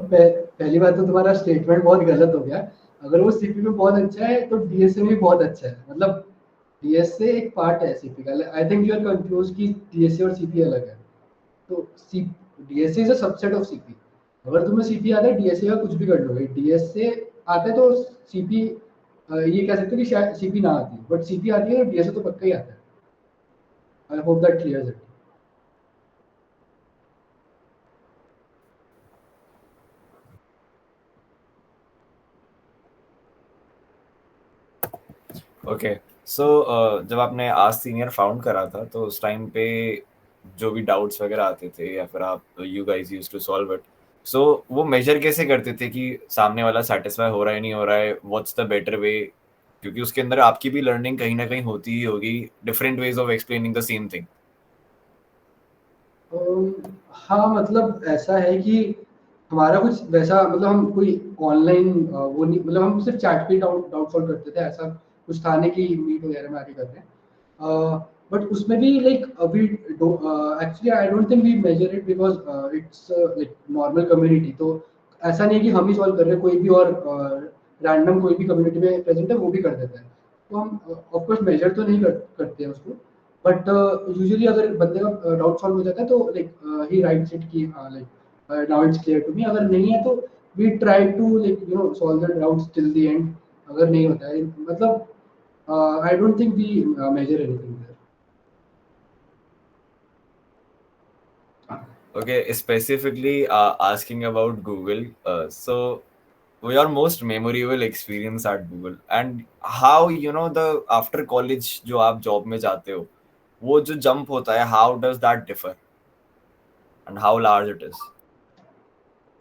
Speaker 2: पहली बात तो तुम्हारा स्टेटमेंट बहुत गलत हो गया। अगर वो सीपी में बहुत अच्छा है तो डीएसए में भी बहुत अच्छा है, मतलब डीएसए एक पार्ट है सीपी का। I think you are confuse कि डीएसए और सीपी अलग है। तो see DSA is a subset of CP. अगर तुम्हें सीपी आता है डीएसए का कुछ भी कर लोगे, डीएसए आता है तो सीपी ये कह सकते हो कि शायद सीपी ना आती है, बट सीपी आती है तो डीएसए तो पक्का ही आता है। I hope that clears it.
Speaker 1: Okay. So जब आपने आज सीनियर फाउंड करा था तो उस टाइम पे जो भी डाउट्स वगैरह आते थे या फिर आप you guys used to solve it, so वो मेजर कैसे करते थे कि सामने वाला सेटिस्फाई हो रहा है नहीं हो रहा है, व्हाट्स द बेटर वे? क्योंकि उसके अंदर आपकी भी लर्निंग कहीं ना कहीं होती ही होगी, different ways of explaining the same thing.
Speaker 2: हाँ मतलब ऐसा है कि हमारा कुछ वैसा मतलब हम कोई ऑनलाइन वो नहीं, मतलब हम सिर्फ चैट पे डाउट सॉल्व करते थे, ऐसा कुछ था नहीं कि मीट वगैरह में आके करते हैं। बट उसमें भी लाइक अभी actually I don't think we measure it because it's like normal community, तो ऐसा नहीं है कि हम ही सॉल्व कर रहे हैं, कोई भी और रैंडम कोई भी कम्युनिटी में प्रेजेंट है वो भी कर देता है, तो हम ऑफकोर्स मेजर तो नहीं करते हैं उसको। बट यूजुअली अगर बंदे का डाउट सॉल्व हो जाता है तो लाइक ही राइट्स इट कि now it's clear to me, अगर नहीं है तो we try to like you know solve the doubts till the end. अगर नहीं होता है मतलब I don't think we measure anything there.
Speaker 1: Okay, specifically asking about Google. So, your most memorable experience at Google and how the after college जो आप job में जाते हो, वो जो jump होता है, how does that differ and how large it is?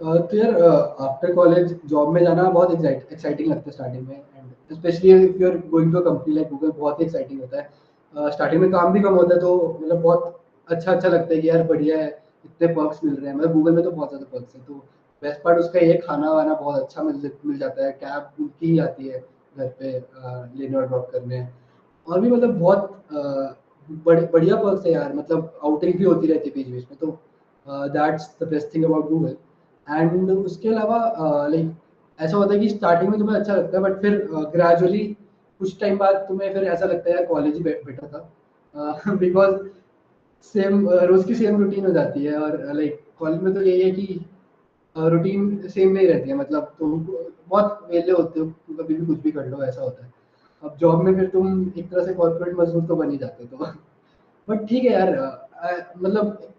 Speaker 2: तो यार आफ्टर कॉलेज जॉब में जाना बहुत एक्साइटिंग लगता है स्टार्टिंग में, and specially if you are going to a company like Google, बहुत ही एक्साइटिंग होता है। स्टार्टिंग में काम भी कम होता है तो मतलब बहुत अच्छा लगता है कि यार बढ़िया है, इतने पर्क्स मिल रहे हैं, मतलब गूगल में तो बहुत ज़्यादा पर्क्स है। तो बेस्ट पार्ट उसका ये खाना वाना बहुत अच्छा मिल जाता है, कैब की ही आती है घर पे लेने और ड्रॉप करने, और भी मतलब बहुत बढ़िया पर्क्स है यार, मतलब आउटिंग भी होती रहती है बीच बीच में, तो that's the best thing about Google. And उसके अलावा लाइक ऐसा होता है कि स्टार्टिंग में तुम्हें अच्छा लगता है, बट फिर ग्रेजुअली कुछ टाइम बाद तुम्हें फिर ऐसा लगता है यार कॉलेज ही बेटर था, बिकॉज सेम रोज की सेम रूटीन हो जाती है, और लाइक कॉलेज में तो यही है कि रूटीन सेम नहीं रहती है, मतलब तुम बहुत वेले होते हो, कभी भी कुछ भी कर लो, ऐसा होता है। अब जॉब में फिर तुम एक तरह से कॉर्पोरेट मजदूर तो बन ही जाते हो, तो बट ठीक है यार मतलब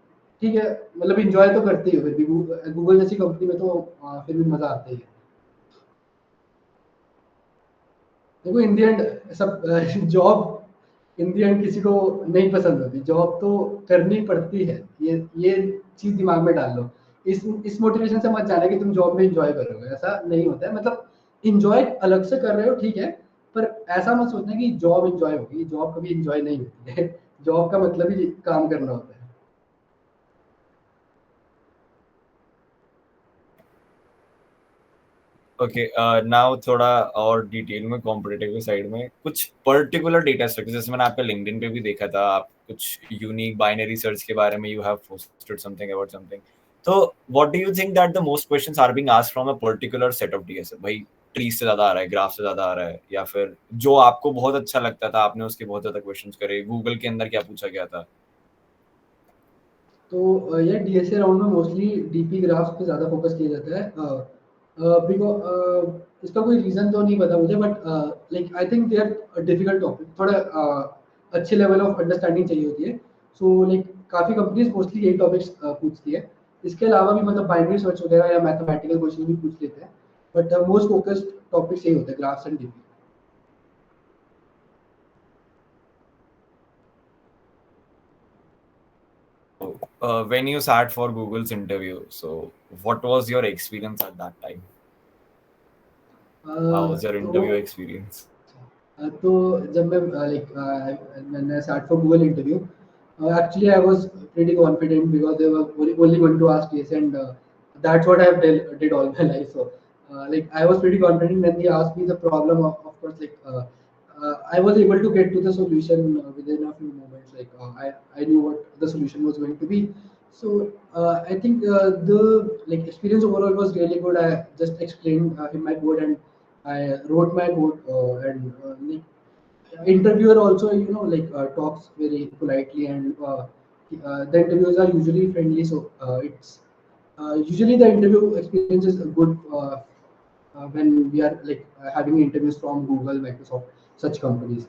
Speaker 2: ठीक है, मतलब इंजॉय तो करते ही हो फिर भी, गूगल जैसी कंपनी में तो फिर भी मजा आता ही है। देखो इन दी एंड सब जॉब इन दी एंड किसी को नहीं पसंद होती, जॉब तो करनी पड़ती है, ये चीज दिमाग में डाल लो। इस मोटिवेशन से मत जाना कि तुम जॉब में इंजॉय करोगे, ऐसा नहीं होता है, मतलब इंजॉय अलग से कर रहे हो ठीक है, पर ऐसा मत सोचना कि जॉब इंजॉय होगी, जॉब कभी इंजॉय नहीं होती है। जॉब का मतलब ही काम करना होता है।
Speaker 1: ओके, नाउ थोड़ा और डिटेल में कॉम्पिटिटिव साइड में कुछ पर्टिकुलर डेटा स्ट्रक्चर, जैसे मैंने आपके लिंक्डइन पे भी देखा था, आप कुछ यूनिक बाइनरी सर्च के बारे में you have posted something about something. तो what do you think that the most questions are being asked from a particular set of DSA? भाई ट्री से ज्यादा आ रहा है, ग्राफ से ज्यादा आ रहा है, या फिर जो आपको बहुत अच्छा लगता था आपने उसके बहुत ज्यादा क्वेश्चंस करे? गूगल के अंदर क्या पूछा गया था?
Speaker 2: तो ये डीएसए राउंड में मोस्टली डीपी ग्राफ्स पे ज़्यादा फोकस किया जाता है, बिकॉज इसका कोई रीज़न तो नहीं पता मुझे, but like I think they are difficult topic, थोड़ा अच्छे लेवल ऑफ अंडरस्टैंडिंग चाहिए होती है। सो लाइक काफ़ी कंपनीज मोस्टली यही टॉपिक्स पूछती है। इसके अलावा भी मतलब बाइनरी सर्च वगैरह या मैथमेटिकल क्वेश्चन भी पूछ लेते हैं, बट मोस्ट फोकस्ड टॉपिक्स यही होते हैं, graphs and DP.
Speaker 1: When you sat for Google's interview, so what was your experience at that time? How was your
Speaker 2: तो
Speaker 1: interview experience?
Speaker 2: तो जब मैं मैंने sat for Google interview, actually I was pretty confident because they were only going to ask yes, and that's what I have did all my life. So like I was pretty confident when they asked me the problem. Of course, I was able to get to the solution within a few moments. I knew what the solution was going to be. So I think the like experience overall was really good. I just explained in my code, and I wrote my code, and like interviewer also talks very politely, and the interviews are usually friendly, so it's usually the interview experience is good when we are having interviews from Google, Microsoft, such companies.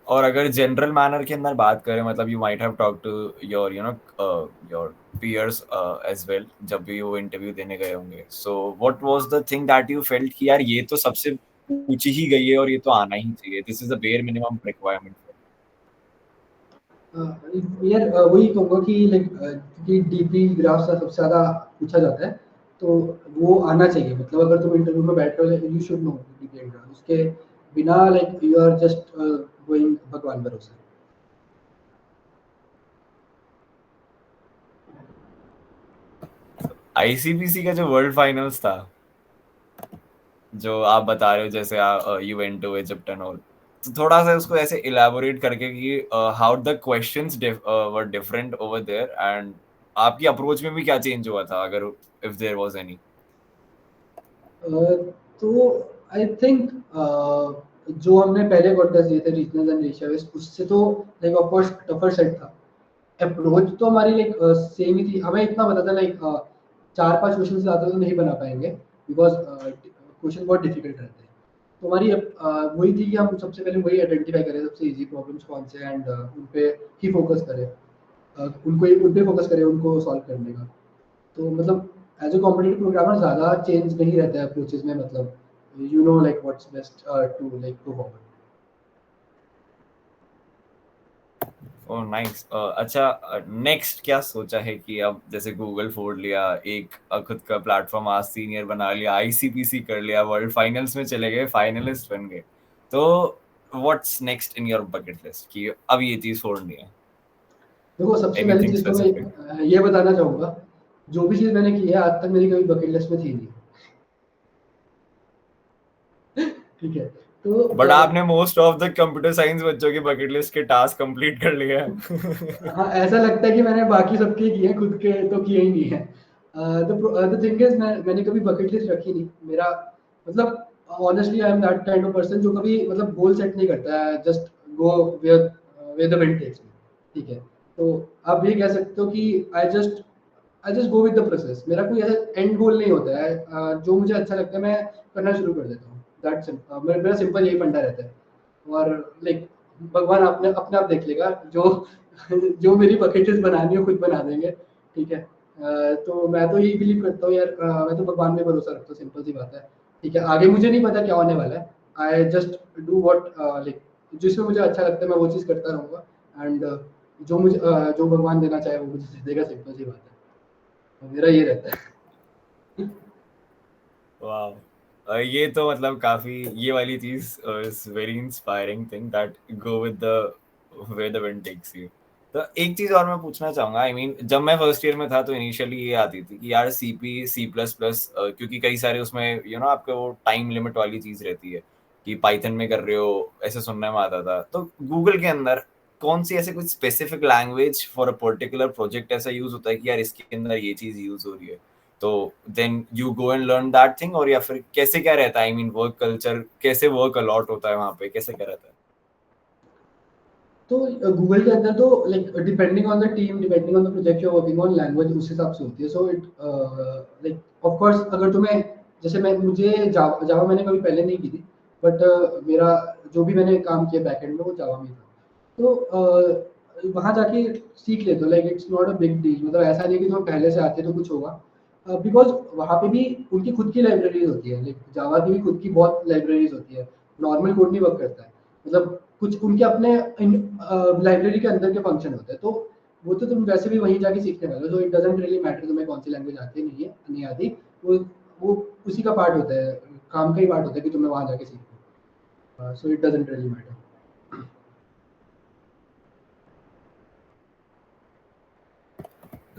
Speaker 1: और अगर general manner के अंदर बात करें, मतलब you might have talk to your your peers as well, जब भी वो इंटरव्यू देने गए होंगे, so what was the thing that you felt कि यार ये तो सबसे पूछी ही गई है और ये तो आना ही चाहिए, this is the bare minimum requirement?
Speaker 2: यार वही कहूँगा कि क्योंकि डीपी ग्राफ से सबसे ज़्यादा पूछा जाता है, तो वो आना चाहिए, मतलब अगर तुम इंटरव्यू में बैठ रहे हो you should know DP graph, उसके बिना यू आर जस्ट गोइंग भगवान भरोसे।
Speaker 1: आईसीपीसी का जो वर्ल्ड फाइनल्स था, जो आप बता रहे हो, जैसे you went to Egypt and all, तो थोड़ा सा उसको ऐसे इलैबोरेट करके कि how the questions were different over there, and आपकी अप्रोच में भी क्या चेंज हुआ था, अगर इफ देयर वाज एनी।
Speaker 2: तो आई थिंक जो हमने पहले कॉन्टेस्ट दिए थे रीजनल एंड एशिया वेस्ट, उससे तो like of course tougher set था। अप्रोच तो हमारी लाइक सेम ही थी। हमें इतना पता था लाइक 4-5 क्वेश्चन ज़्यादा तो नहीं बना पाएंगे बिकॉज क्वेश्चन बहुत डिफिकल्ट रहते हैं। तो हमारी वही थी कि हम सबसे पहले वही आइडेंटिफाई करें सबसे इजी प्रॉब्लम्स कौन से एंड उन पे ही फोकस करें, उन पे फोकस करें उनको सॉल्व करने का। तो मतलब एज अ कॉम्पिटिटिव प्रोग्रामर ज़्यादा चेंज नहीं रहता है अप्रोचेज में, मतलब you know like what's best to like go forward.
Speaker 1: Oh nice. अच्छा, नेक्स्ट क्या सोचा है कि अब जैसे गूगल फोड़ लिया, एक खुद का प्लेटफॉर्म आज सीनियर बना लिया, आईसीपीसी कर लिया, वर्ल्ड फाइनल्स में चले गए, फाइनलिस्ट बन गए, तो what's next in your bucket list कि अब ये चीज फोड़नी है?
Speaker 2: देखो सबसे पहली
Speaker 1: एनीथिंग
Speaker 2: चीज़ तो
Speaker 1: स्पेसिफिक?
Speaker 2: मैं ये बताना चाहूँगा, जो भी चीज़ मैंने की है आज तक मेरी कभी बकेट लिस्ट में थी नहीं। ठीक है, तो
Speaker 1: बट आपने most of the computer science बच्चों की बकेट लिस्ट के टास्क कंप्लीट कर लिए हैं।
Speaker 2: हाँ ऐसा लगता है कि मैंने बाकी सबके किए हैं, खुद के तो किए ही नहीं है। द थिंग इज मैंने कभी बकेट लिस्ट रखी नहीं। मेरा मतलब honestly I am that kind of person जो कभी मतलब गोल सेट नहीं करता है, just go where the wind takes me. ठीक है, तो आप ये कह सकते हो कि I just go with the process. मेरा कोई ऐसा एंड गोल नहीं होता है। जो मुझे अच्छा लगता है मैं करना शुरू कर देता हूँ। दैट्स मेरा सिंपल यही फंडा रहता है। और लाइक भगवान अपने अपने आप देख लेगा, जो जो मेरी बकेट लिस्ट बनानी है खुद बना देंगे। ठीक है, तो मैं तो यही बिलीव करता हूँ यार, मैं तो भगवान में भरोसा रखता हूँ, सिंपल सी बात है। ठीक है, आगे मुझे नहीं पता क्या होने वाला है। I just do what like जिसमें मुझे अच्छा लगता है मैं वो चीज़ करता रहूँगा एंड जो भगवान देना चाहे वो मुझे दे देगा, सिंपल सी बात है। तो मेरा ये रहता है।
Speaker 1: वाह, ये तो मतलब काफी, ये वाली चीज is very inspiring thing that go with the way the wind takes you. तो एक चीज और मैं पूछना चाहूंगा, आई मीन जब मैं फर्स्ट ईयर में था तो इनिशियली ये आती थी कि यार सीपी सी प्लस प्लस, क्योंकि कई सारे उसमें आपके वो टाइम लिमिट वाली चीज रहती है कि पाइथन में कर रहे हो, ऐसे सुनने में आता था। तो गूगल के अंदर कौन सी ऐसे कुछ specific language for a particular project ऐसा यूज होता है कि यार इसके अंदर ये चीज यूज हो रही है, तो then you go and learn that thing? और या फिर कैसे क्या रहता है, आई मीन वर्क कल्चर कैसे वर्क अलॉट होता है वहां पे, कैसे क्या रहता है?
Speaker 2: तो गूगल के अंदर तो like depending on the team, depending on the project you are working on, language उस हिसाब से होती है। So it like of course अगर तुम्हें जैसे मैं मुझे जावा जावा मैंने कभी पहले नहीं की थी, बट मेरा जो भी मैंने काम किया बैकएंड में वो जावा में था। तो वहाँ जाके सीख लेते हो, like it's not a big deal. मतलब ऐसा नहीं कि तुम्हें पहले से आते तो कुछ होगा, बिकॉज वहाँ पे भी उनकी खुद की लाइब्रेरीज होती है। लाइक जावा की भी खुद की बहुत लाइब्रेरीज होती है, नॉर्मल कोड नहीं वर्क करता है। मतलब कुछ उनके अपने लाइब्रेरी के अंदर के फंक्शन होते हैं, तो वो तो तुम वैसे भी वहीं जाके सीखने वाले हो। तो इट डजंट रियली मैटर तुम्हें कौन सी लैंग्वेज आती है नहीं है नहीं आती। वो उसी का पार्ट होता है, काम का ही पार्ट होता है कि तुम्हें वहाँ जाके सीखना। So it doesn't really matter.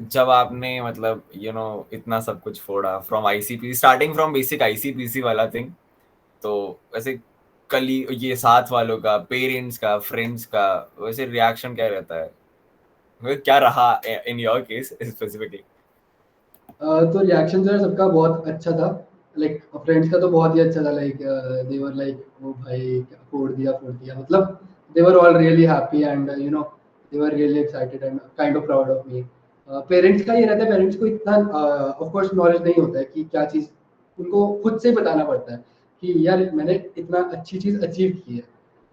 Speaker 1: जब आपने मतलब इतना सब कुछ फोड़ा from ICP, starting from basic ICPC वाला थिंग, तो वैसे कली ये साथ वालों का, पेरेंट्स का, फ्रेंड्स का वैसे रिएक्शन क्या रहता है, क्या रहा इन योर केस स्पेसिफिकली?
Speaker 2: तो रिएक्शन जो है सबका बहुत अच्छा था। लाइक फ्रेंड्स का तो बहुत ही अच्छा था। Like they were like oh भाई क्या फोड़ दिया, मतलब they were all really happy and they were really excited and kind of proud of me. Parents का ये रहता है, पेरेंट्स को इतना ऑफ कोर्स नॉलेज नहीं होता है कि क्या चीज़, उनको खुद से बताना पड़ता है कि यार मैंने इतना अच्छी चीज़ अचीव की है।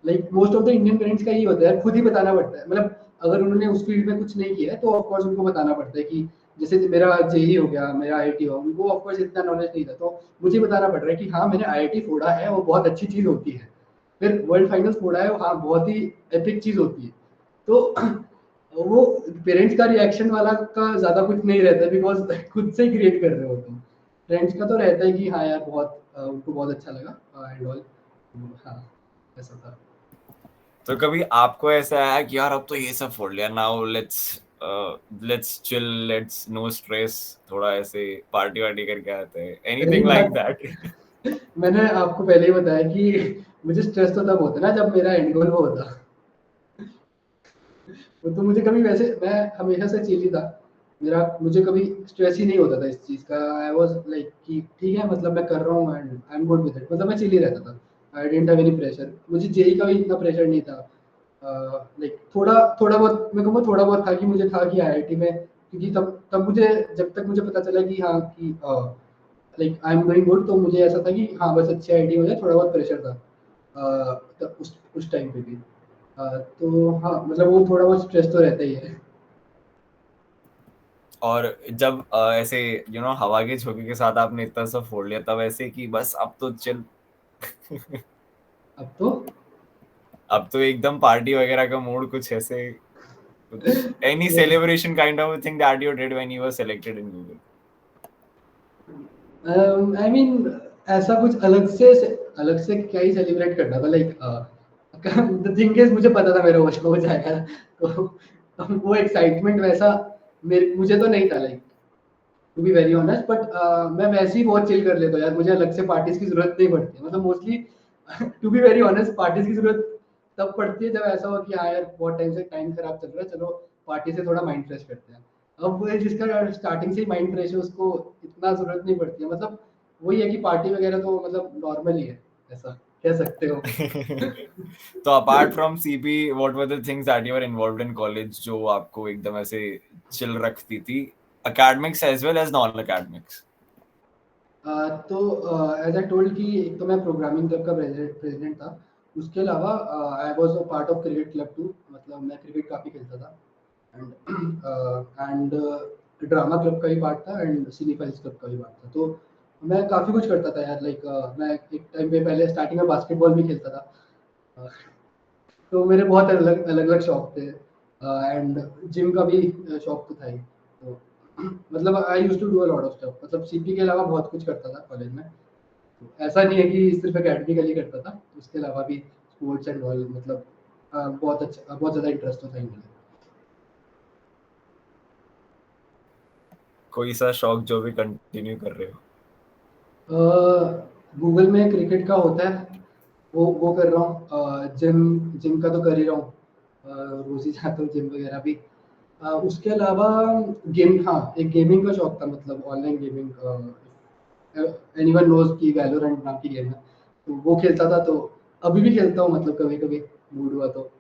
Speaker 2: Like most of the Indian parents का ये होता है, खुद ही बताना पड़ता है। मतलब अगर उन्होंने उस फील्ड में कुछ नहीं किया है तो ऑफ कोर्स उनको बताना पड़ता है कि जैसे मेरा जेई हो गया, मेरा आईआईटी हुआ, उनको ऑफ कोर्स इतना नॉलेज नहीं था, तो मुझे बताना पड़ रहा है कि हाँ मैंने आईआईटी फोड़ा है, वो बहुत अच्छी चीज़ होती है। फिर वर्ल्ड फाइनल्स फोड़ा है, हाँ बहुत ही एपिक चीज़ होती है। तो वो पेरेंट्स का रिएक्शन वाला का ज़्यादा कुछ नहीं रहता है, बिकॉज खुद से क्रिएट कर रहे हो तुम। फ्रेंड्स का तो रहता है कि हाँ यार बहुत उनको बहुत अच्छा लगा एंड ऑल। हाँ ऐसा था।
Speaker 1: तो कभी आपको ऐसा आया कि यार अब तो ये सब फोड़ लिया, now let's let's chill, let's no stress, थोड़ा ऐसे पार्टी वार्टी करके आते हैं,
Speaker 2: सही
Speaker 1: एनीथिंग लाइक
Speaker 2: बात।
Speaker 1: दैट?
Speaker 2: मैंने आपको पहले ही बताया कि मुझे स्ट्रेस तो तब होता है ना जब मेरा एंड गोल वो होता। तो मुझे कभी वैसे, मैं हमेशा से चिल ही था। मुझे कभी स्ट्रेस ही नहीं होता था इस चीज़ का। आई वाज लाइक कि ठीक है, मतलब मैं कर रहा हूँ and I am good with it, मतलब मैं चिल ही रहता था। I didn't have any pressure. मुझे जेई का भी इतना प्रेशर नहीं था। लाइक थोड़ा थोड़ा बहुत, मैं कहूँगा थोड़ा बहुत था कि मुझे था कि आईआईटी में, क्योंकि तब तब मुझे, जब तक मुझे पता चला कि हाँ कि like I am doing good, तो मुझे ऐसा था कि हाँ बस अच्छी आईआईटी हो जाए, थोड़ा बहुत प्रेशर था तब उस टाइम पे भी। तो हाँ, मतलब वो थोड़ा बहुत स्ट्रेस तो रहता ही है।
Speaker 1: और जब ऐसे हवा के झोंके के साथ आपने इतना सब फोड़ लिया, तब ऐसे कि बस अब तो चिल
Speaker 2: अब तो
Speaker 1: अब तो एकदम पार्टी वगैरह का मूड, कुछ ऐसे, कुछ एनी
Speaker 2: नहीं,
Speaker 1: celebration kind of thing that you did when you were selected in Google?
Speaker 2: I mean ऐसा कुछ अलग से क्या ही सेलिब्रेट करना था। लाइक द थिंग इज, मुझे पता था मेरा वो हो जाएगा। तो वो एक्साइटमेंट वैसा मुझे तो नहीं था, like to be very honest. But मैं वैसे ही बहुत चिल कर लेता हूँ यार, मुझे अलग से पार्टीज की जरूरत नहीं पड़ती, मतलब mostly to be very honest parties की जरूरत तब पड़ती है जब ऐसा हो कि हाँ यार बहुत टाइम से टाइम खराब चल रहा है, चलो पार्टी से थोड़ा माइंड फ्रेश करते हैं। अब वो जिसका स्टार्टिंग से ही माइंड फ्रेश है उसको इतना जरूरत नहीं पड़ती है, मतलब वही है कि पार्टी वगैरह तो मतलब नॉर्मल ही है, ऐसा कह सकते हो।
Speaker 1: तो apart from CP, what were the things that you were involved in college जो आपको एकदम ऐसे चिल रखती थी, academics as well as non academics?
Speaker 2: तो एज आई टोल्ड कि एक तो मैं प्रोग्रामिंग क्लब का प्रेसिडेंट था। उसके अलावा I was a part of cricket club too, मतलब मैं क्रिकेट काफ़ी खेलता था। एंड ड्रामा क्लब का भी पार्ट था एंड सिनेफाइल्स क्लब का भी पार्ट था। तो मैं काफ़ी कुछ करता था यार। लाइक मैं एक टाइम पे पहले स्टार्टिंग में बास्केटबॉल भी खेलता था। अ, तो मेरे बहुत अलग अलग अलग शौक थे। एंड जिम का भी शौक तो था ही। तो मतलब I used to do a lot of stuff, मतलब सीपी के अलावा बहुत कुछ करता था कॉलेज में। तो ऐसा नहीं है कि सिर्फ एकेडमिकली करता था, उसके अलावा भी स्पोर्ट्स एंड ऑल, मतलब बहुत अच्छा, बहुत ज़्यादा इंटरेस्ट तो था ही मुझे।
Speaker 1: कोई सा शौक जो भी कंटिन्यू कर रहे हो?
Speaker 2: गूगल में क्रिकेट का होता है, वो कर रहा हूँ। जिम जिम का तो कर ही रहा हूँ। रोज ही जाता हूँ जिम वगैरह भी। उसके अलावा गेम, हाँ एक गेमिंग का शौक था, मतलब ऑनलाइन गेमिंग। एनीवन नोज की वैलोरेंट नाम की गेम है, तो वो खेलता था। तो अभी भी खेलता हूँ, मतलब कभी कभी मूड हुआ तो।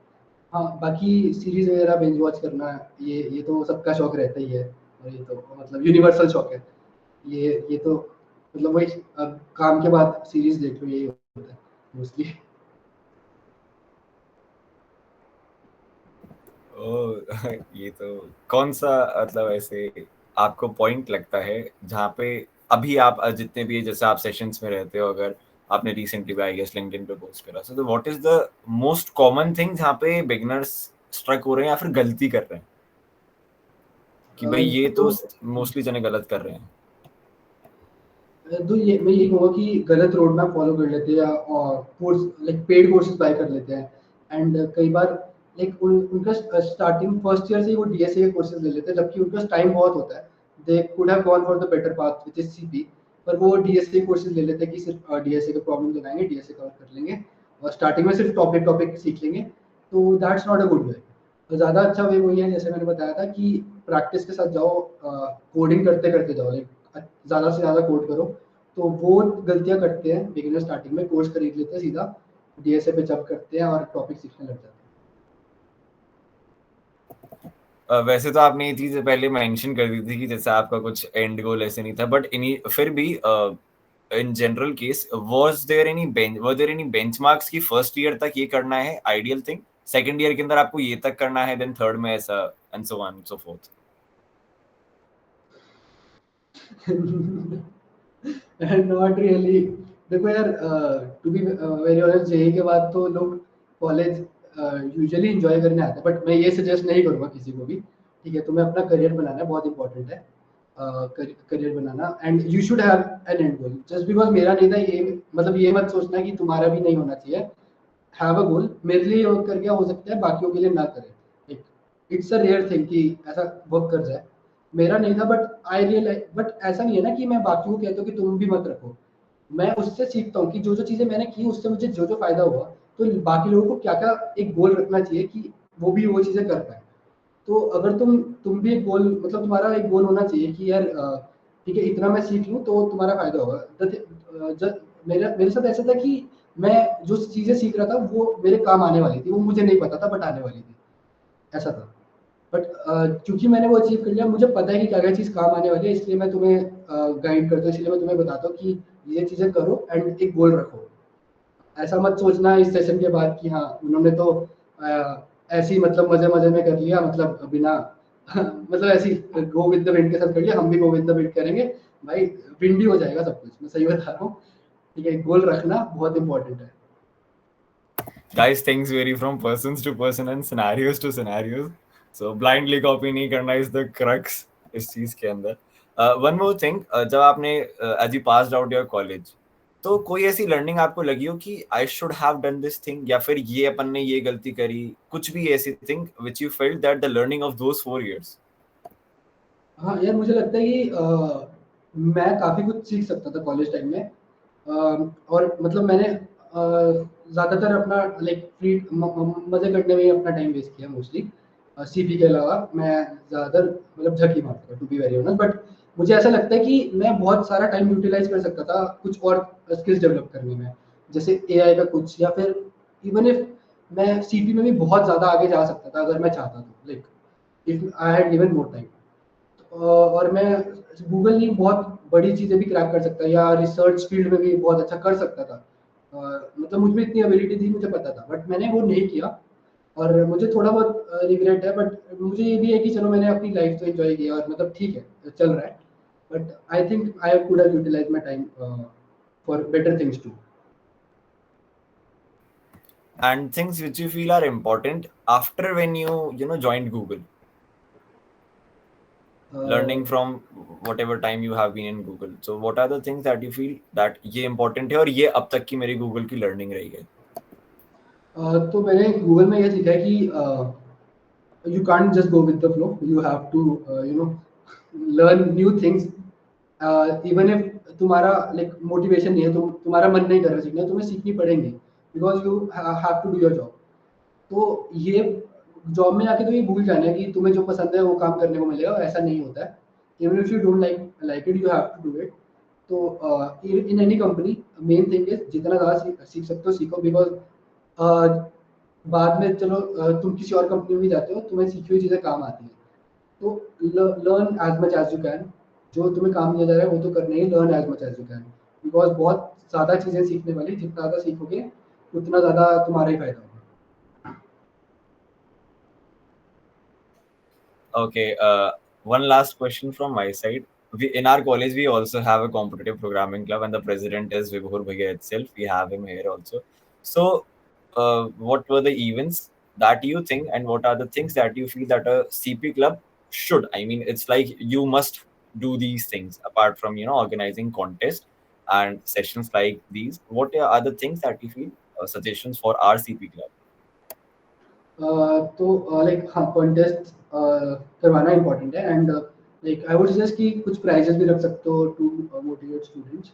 Speaker 2: हाँ बाकी सीरीज वगैरह बिंज वॉच करना, ये तो सबका शौक रहता ही है। और ये तो मतलब यूनिवर्सल शौक है। ये तो मतलब वही, अब काम के बाद सीरीज देख लो, यही होता है मोस्टली।
Speaker 1: ओ ये तो कौन सा, मतलब ऐसे आपको पॉइंट लगता है जहाँ पे अभी आप जितने भी जैसे आप सेशंस में रहते हो, अगर आपने रिसेंटली भी आई गेस लिंक्डइन पे पोस्ट करा, so what is the most common thing जहाँ पे बिगिनर्स स्ट्रक हो रहे हैं या फिर गलती कर रहे हैं कि भाई ये
Speaker 2: तो
Speaker 1: तो मोस्टली जने गलत कर रहे हैं?
Speaker 2: तो ये मैं यही कहूँगा कि गलत रोड मैप फॉलो कर लेते हैं, या course like paid courses buy कर लेते हैं। एंड कई बार लाइक उनका स्टार्टिंग फर्स्ट ईयर से ही वो डीएसए के कोर्सेज ले लेते हैं, जबकि उनका टाइम बहुत होता है। They could have gone for the better path which is CP, पर वो डीएसए कोर्सेज ले लेते हैं कि सिर्फ डीएसए के प्रॉब्लम लगाएंगे, डीएसए कवर कर लेंगे और स्टार्टिंग में सिर्फ टॉपिक टॉपिक सीख लेंगे। तो that's not a good way. तो ज़्यादा अच्छा वे वही है, जैसे मैंने बताया था कि प्रैक्टिस के साथ जाओ, कोडिंग करते करते जाओ, लाइक ज़्यादा से ज़्यादा कोड करो। तो वो गलतियाँ करते हैं बिगिनर, स्टार्टिंग में कोर्स खरीद लेते हैं सीधा, डीएसए पे जंप करते हैं और टॉपिक सीखने लग जाते
Speaker 1: वैसे तो आपने ये चीज पहले मेंशन कर दी थी कि जैसे आपका कुछ एंड गोल ऐसे नहीं था, बट इन्हीं फिर भी in general case were there any benchmarks की फर्स्ट ईयर तक ये करना है आइडियल थिंग, सेकंड ईयर के अंदर आपको ये तक करना है, देन थर्ड में ऐसा, and so on so fourth?
Speaker 2: हैं। Not really. देखो यार, to be very honest, JEE के बाद तो लोग कॉलेज यूजुअली एंजॉय करने आते हैं, बट मैं ये सजेस्ट नहीं करूँगा किसी को भी। ठीक है, तुम्हें अपना करियर बनाना है, बहुत इंपॉर्टेंट है career banana. And you should have an and goal. Just because मेरा नहीं था ये, मतलब ये मत सोचना कि तुम्हारा भी नहीं होना चाहिए। हैव अ गोल। मेरे लिए करके हो सकता है, बाकियों के लिए ना करें। इट्स अ रेयर थिंग कि ऐसा वर्क कर जाए। मेरा नहीं था, बट आई रियलाइज, बट ऐसा नहीं है ना कि मैं बाकियों को कहता हूँ कि तुम भी मत रखो। मैं उससे सीखता हूँ कि जो जो चीज़ें मैंने की उससे मुझे जो जो फायदा हुआ, तो बाकी लोगों को क्या क्या एक गोल रखना चाहिए कि वो भी वो चीज़ें कर पाए। तो अगर तुम भी एक गोल, मतलब तुम्हारा एक गोल होना चाहिए कि यार ठीक है इतना मैं सीख लूँ तो तुम्हारा फायदा होगा। जब मेरे मेरे साथ ऐसा था कि मैं जो चीज़ें सीख रहा था वो मेरे काम आने वाली थी, वो मुझे नहीं पता था बट आने वाली थी, ऐसा था। बट क्योंकि मैंने वो अचीव कर लिया, मुझे पता है कि क्या क्या चीज़ काम आने वाली है, इसलिए मैं तुम्हें गाइड करता हूँ, इसलिए मैं तुम्हें बताता हूँ कि ये चीज़ें करो एंड एक गोल रखो। ऐसा मत सोचना इस सेशन के बाद कि हाँ उन्होंने तो ऐसे ही मतलब मजे मजे में कर लिया, मतलब बिना मतलब ऐसी गो विद द विंड के साथ कर लिया, हम भी गो विद द विंड करेंगे। भाई विंडी हो जाएगा सब कुछ, मैं सही बता रहा हूँ। ठीक है, गोल रखना बहुत इंपॉर्टेंट है।
Speaker 1: Guys, things vary from persons to person and scenarios to scenarios. So blindly copy नहीं करना is the crux इस चीज के अंदर. One more thing, जब आपने as you passed out your college, तो कोई ऐसी लर्निंग आपको लगी हो कि I should have done this thing, या फिर ये अपन ने ये गलती करी, कुछ भी ऐसी thing which you felt that the learning of those 4 years?
Speaker 2: हाँ यार, मुझे लगता है कि मैं काफ़ी कुछ सीख सकता था कॉलेज टाइम में। और मतलब मैंने ज़्यादातर अपना लाइक फ्री मज़े करने में ही अपना टाइम वेस्ट किया मोस्टली। सीपी के अलावा मैं ज़्यादातर मतलब झक मारता था, to be very honest. But मुझे ऐसा लगता है कि मैं बहुत सारा टाइम यूटिलाइज कर सकता था कुछ और स्किल्स डेवलप करने में, जैसे एआई का कुछ, या फिर इवन इफ मैं सीपी में भी बहुत ज़्यादा आगे जा सकता था अगर मैं चाहता तो, like if I had given more time. और मैं गूगल नहीं बहुत बड़ी चीज़ें भी क्रैक कर सकता, या रिसर्च फील्ड में भी बहुत अच्छा कर सकता था। मतलब मुझ में इतनी एबिलिटी थी, मुझे पता था, बट मैंने वो नहीं किया। और मुझे थोड़ा बहुत रिग्रेट है, बट मुझे ये भी है कि चलो मैंने अपनी लाइफ तो एंजॉय किया और मतलब ठीक है चल रहा है। But I think I could have utilise my time for better things too.
Speaker 1: And things which you feel are important after when you know joined Google, learning from whatever time you have been in Google. So what are the things that you feel that ये important है और ये अब तक की मेरी Google की learning रही है?
Speaker 2: तो मैंने गूगल में ये सीखा है कि you can't just go with the flow, you have to learn new things, even if तुम्हारा like motivation नहीं है, तुम्हारा मन नहीं कर रहा सीखने, तुम्हें सीखनी पड़ेंगी because you have to do your job। तो ये जॉब में आके तो ये भूल जाना है कि तुम्हें जो पसंद है वो काम करने को मिलेगा, ऐसा नहीं होता है। Even if you don't like it, you have to do it. तो in any company main thing is जितना ज़्यादा सीख सकते हो सीखो, बिकॉज बाद में चलो तुम किसी और कंपनी में भी जाते हो, तुम्हें सीखी हुई चीज़ें काम आती हैं। तो learn as much as you can, जो तुम्हें काम दिया जा रहा है वो तो करना ही, learn as much as you can, because बहुत ज़्यादा चीज़ें सीखने वाली, जितना ज़्यादा सीखोगे उतना ज़्यादा तुम्हारा ही फायदा होगा।
Speaker 1: Okay, one last question from my side. In our college, we also have a competitive programming club, and the president is Vibhor Bhaiya itself. We have him here also. So, what were the events that you think, and what are the things that you feel that a CP club should? I mean, it's like you must do these things apart from organizing contests and sessions like these. What are the things that you feel suggestions for our CP club?
Speaker 2: तो like हाँ, contest करवाना important है, and like I would suggest कि कुछ prizes भी रख सकते हो to motivate students.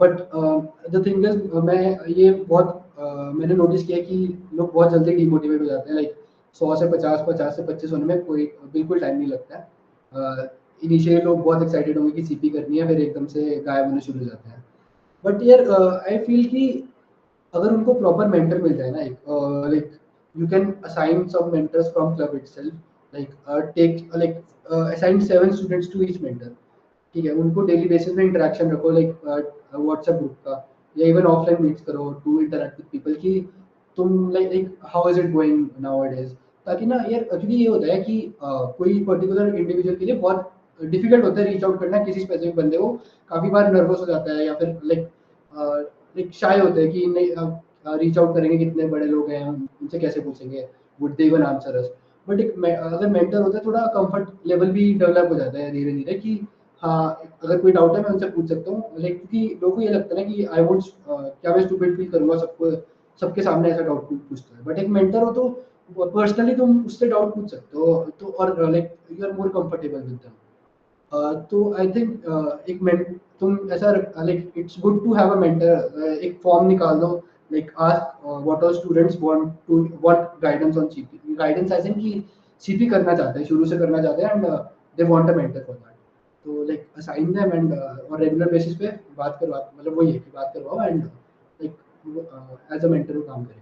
Speaker 2: But the thing is मैं ये बहुत मैंने नोटिस किया कि लोग बहुत जल्दी डीमोटिवेट हो जाते हैं, लाइक 100 से 50, 50 से 25 होने में कोई बिल्कुल टाइम नहीं लगता है। इनिशियली लोग बहुत एक्साइटेड होंगे कि सीपी करनी है, फिर एकदम से गायब होने शुरू हो जाते हैं। बट यार आई फील कि अगर उनको प्रॉपर मेंटर मिल जाए ना, like you can assign some mentors from club itself, like assign 7 students to each mentor। ठीक है, उनको डेली बेसिस में इंटरेक्शन रखो, लाइक व्हाट्सएप ग्रुप का, या इवन ऑफलाइन मीट्स करो टू इंटरेक्ट विद पीपल कि तुम like how is it going nowadays. ताकि ना यार, क्योंकि ये होता है कि कोई पर्टिकुलर इंडिविजुअल के लिए बहुत डिफिकल्ट होता है रीच आउट करना किसी स्पेसिफिक बंदे को, काफी बार नर्वस हो जाता है, या फिर लाइक शाय होते हैं कि नहीं रीच आउट करेंगे, कितने बड़े लोग हैं उनसे कैसे पूछेंगे, would they even answer us. But अगर मेंटर होता है, थोड़ा कंफर्ट लेवल भी डेवलप हो जाता है धीरे धीरे कि हाँ अगर कोई डाउट है मैं उनसे पूछ सकता हूँ, लाइक क्योंकि लोगों को ये लगता है ना कि आई वोंट क्या मैं स्टूपिड फील करूंगा सबको, सबके सामने ऐसा डाउट पूछता है। बट एक मेंटर हो तो पर्सनली तुम उससे डाउट पूछ सकते हो, तो और like you are more comfortable with them. तो आई थिंक एक तुम ऐसा like it's good to have a mentor, एक फॉर्म निकाल दो, like ask what are students want guidance on CP, guidance as in कि सीपी करना चाहते हैं, शुरू से करना चाहते हैं, and they want a mentor for that. तो लाइक असाइन देम एंड और रेगुलर बेसिस पे बात करवा, मतलब वही है कि बात करवाओ and like as a mentor वो काम करेंगे।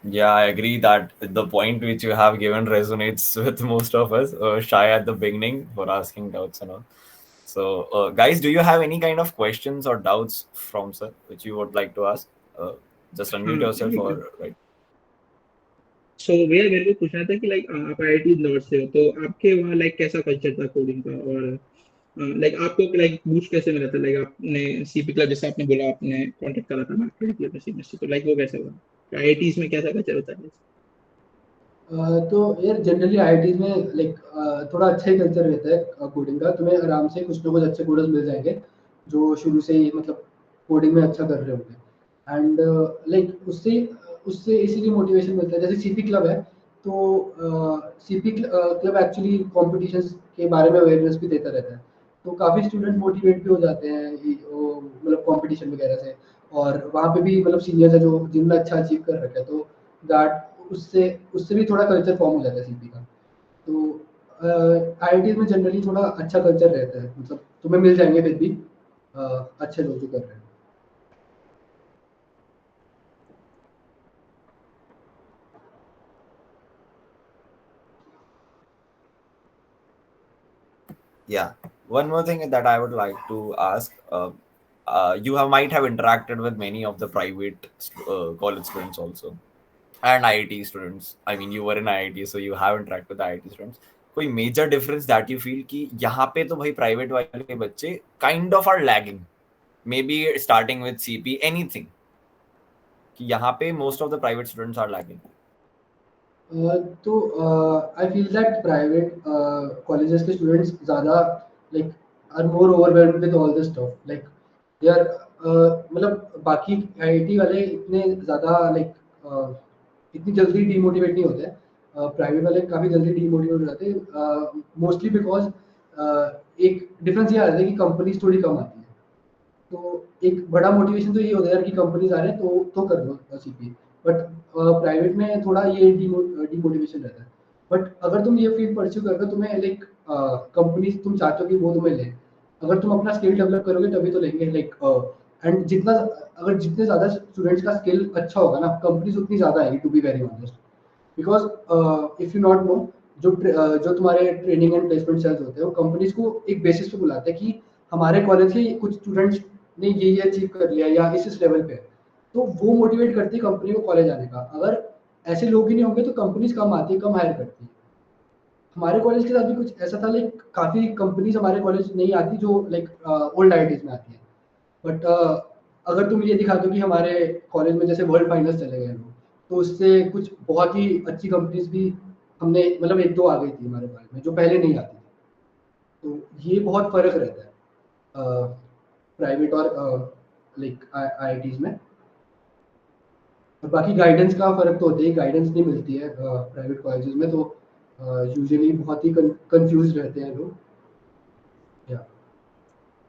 Speaker 1: Yeah, I agree that the point which you have given resonates with most of us. Shy at the beginning for asking doubts and all. So, guys, do you have any kind of questions or doubts from sir which you would like to ask? Just unmute yourself or right.
Speaker 3: सो भैया मेरे को पूछना था कि like आप IIT Indore से हो, तो आपके वहाँ लाइक कैसा कल्चर था कोडिंग का, और लाइक आपको लाइक बूस्ट कैसे मिला था, लाइक आपने सीपी क्लब जैसे आपने बोला आपने कांटेक्ट करा था मार्केट क्लब में सीएमएस से, तो लाइक वो कैसा हुआ आईआईटीज में, कैसा कल्चर होता है?
Speaker 2: तो यार जनरली आईआईटीज में लाइक थोड़ा अच्छा ही कल्चर रहता है कोडिंग का, तुम्हें आराम से कुछ ना कुछ अच्छे कोडर्स मिल जाएंगे जो शुरू से ही मतलब कोडिंग में अच्छा कर रहे होंगे, एंड लाइक उससे उससे इसीलिए मोटिवेशन मिलता है। जैसे सीपी क्लब है, तो सीपी क्लब एक्चुअली कॉम्पिटिशन्स के बारे में अवेयरनेस भी देता रहता है, तो काफ़ी स्टूडेंट मोटिवेट भी हो जाते हैं मतलब कॉम्पिटिशन वगैरह से, और वहाँ पे भी मतलब सीनियर्स है जो जिनमें अच्छा अचीव कर रखा है, तो दैट उससे उससे भी थोड़ा कल्चर फॉर्म हो जाता है सीपी का। तो आईआईटी में जनरली थोड़ा अच्छा कल्चर रहता है, मतलब तुम्हें मिल जाएंगे फिर भी अच्छे लोग जो कर रहे हैं।
Speaker 1: Yeah. One more thing that I would like to ask. You might have interacted with many of the private college students also, and IIT students. I mean, you were in IIT, so you have interacted with IIT students. कोई major difference that you feel कि यहाँ पे तो भाई private वाले बच्चे kind of are lagging. Maybe starting with CP, anything. कि यहाँ पे most of the private students are lagging.
Speaker 2: तो I feel that private colleges के स्टूडेंट्स ज़्यादा like are more overwhelmed with all this stuff, like they are मतलब बाकी IIT वाले इतने ज़्यादा लाइक इतनी जल्दी डीमोटिवेट नहीं होते हैं, प्राइवेट वाले काफ़ी जल्दी डीमोटिवेट हो जाते हैं, मोस्टली बिकॉज एक डिफरेंस ये आ जाता है कि कंपनीज थोड़ी कम आती है, तो एक बड़ा मोटिवेशन तो ये होता है यार कि कंपनीज आ रहे हैं तो कर लो सीपी, बट प्राइवेट में थोड़ा ये डिमोटिवेशन रहता है। बट अगर तुम ये फील्ड परस्यू कर रहे हो, तुम्हें लाइक कंपनीज तुम चाहते हो कि वो तुम्हें लें, अगर तुम अपना स्किल डेवलप करोगे तभी तो लेंगे, लाइक एंड जितना अगर जितने ज़्यादा स्टूडेंट्स का स्किल अच्छा होगा ना, कंपनीज उतनी ज़्यादा आएगी, to be very honest. Because if you not know, जो तुम्हारे ट्रेनिंग एंड प्लेसमेंट सेल्स होते हैं वो कंपनीज को एक बेसिस पे बुलाते हैं कि हमारे कॉलेज के कुछ स्टूडेंट्स ने ये अचीव कर लिया या इस लेवल पे, तो वो मोटिवेट करती है कंपनी को कॉलेज आने का। अगर ऐसे लोग ही नहीं होंगे तो कंपनीज कम आती है, कम हायर करती है। हमारे कॉलेज के साथ भी कुछ ऐसा था, लाइक काफ़ी कंपनीज हमारे कॉलेज नहीं आती जो लाइक ओल्ड आईआईटीज में आती है, बट अगर तुम ये दिखा दो कि हमारे कॉलेज में जैसे वर्ल्ड फाइनल्स चले गए लोग, तो उससे कुछ बहुत ही अच्छी कंपनीज भी हमने मतलब एक दो आ गई थी हमारे कॉलेज में जो पहले नहीं आती थी, तो ये बहुत फर्क रहता है प्राइवेट और लाइक आईआईटीज में। और बाकी गाइडेंस का फर्क तो होता है, गाइडेंस नहीं मिलती है प्राइवेट कॉलेजेस में, तो यूजुअली बहुत ही कंफ्यूज रहते हैं लोग।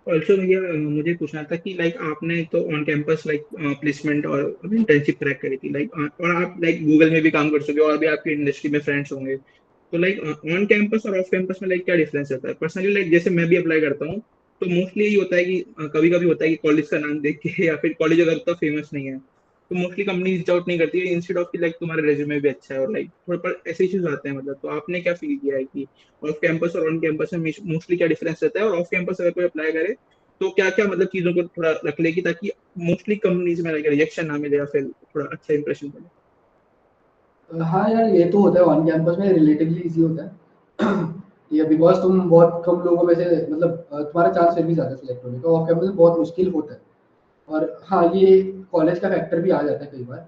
Speaker 3: ऑल्सो भैया मुझे पूछना था कि लाइक आपने तो ऑन कैंपस लाइक प्लेसमेंट और इंटर्नशिप क्रैक करी थी, लाइक और आप लाइक गूगल में भी काम कर चुके हो और भी आपकी इंडस्ट्री में फ्रेंड्स होंगे, तो लाइक ऑन कैंपस और ऑफ कैंपस में लाइक क्या डिफरेंस रहता है? पर्सनली लाइक जैसे मैं भी अप्लाई करता हूँ, तो मोस्टली यही होता है कि कभी कभी होता है कि कॉलेज का नाम देख के या फिर कॉलेज अगर उतना फेमस नहीं है तो मोस्टली कंपनी रीच आउट नहीं करती है, इंस्टेड ऑफ कि लाइक तुम्हारा रेज्यूमे भी अच्छा है, और लाइक थोड़ा पर ऐसे इश्यूज आते हैं मतलब। तो आपने क्या फील किया है कि ऑफ कैंपस और ऑन कैंपस में मोस्टली क्या डिफरेंस रहता है, और ऑफ कैंपस अगर कोई अप्लाई करे तो क्या क्या मतलब चीजों को थोड़ा रख ले कि ताकि मोस्टली कंपनीज में रिजेक्शन ना मिले या फिर थोड़ा अच्छा इंप्रेशन बने?
Speaker 2: हाँ यार, ये तो होता है ऑन कैंपस में रिलेटिवली इजी होता है ये बिकॉज तुम बहुत कम लोगों में से मतलब तुम्हारा चांस फिर भी ज़्यादा सिलेक्ट होने का, ऑफ कैंपस में बहुत मुश्किल होता है। और हाँ, ये कॉलेज का फैक्टर भी आ जाता है कई बार,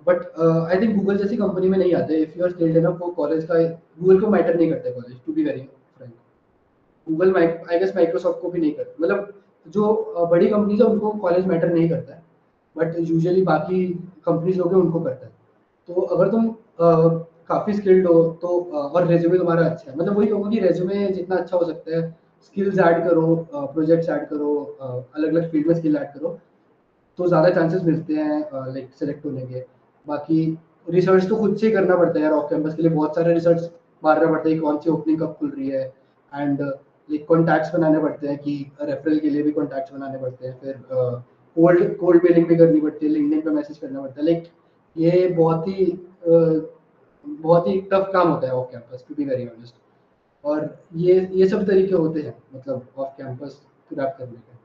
Speaker 2: बट आई थिंक गूगल जैसी कंपनी में नहीं आते। If you are skilled enough, वो कॉलेज का गूगल को मैटर नहीं करता college, to be very frank. Google I guess Microsoft को भी नहीं करता, मतलब जो बड़ी कंपनीज है उनको कॉलेज मैटर नहीं करता है, बट यूजुअली बाकी कंपनीज लोग हैं उनको करता है। तो अगर तुम काफ़ी स्किल्ड हो तो और रेज्यूमे तुम्हारा अच्छा है, मतलब वही होगा कि रेज्यूमे जितना अच्छा हो सकता है, स्किल्स ऐड करो, प्रोजेक्ट्स ऐड करो, अलग अलग फील्ड में स्किल ऐड करो, तो ज़्यादा चांसेस मिलते हैं लाइक सेलेक्ट होने के। बाकी रिसर्च तो खुद से ही करना पड़ता है यार, ऑफ कैंपस के लिए बहुत सारे रिसर्च मारना पड़ता है कि कौन सी ओपनिंग कब खुल रही है, एंड लाइक कॉन्टैक्ट्स बनाने पड़ते हैं कि रेफरल के लिए भी कॉन्टैक्ट्स बनाने पड़ते हैं, फिर कोल्ड कोल्ड मेलिंग भी करनी पड़ती है, लिंक्डइन पे मैसेज करना पड़ता है, लाइक ये बहुत ही टफ काम होता है off campus, to be very honest. और ये सब तरीके होते हैं मतलब ऑफ कैंपस क्रैक करने के।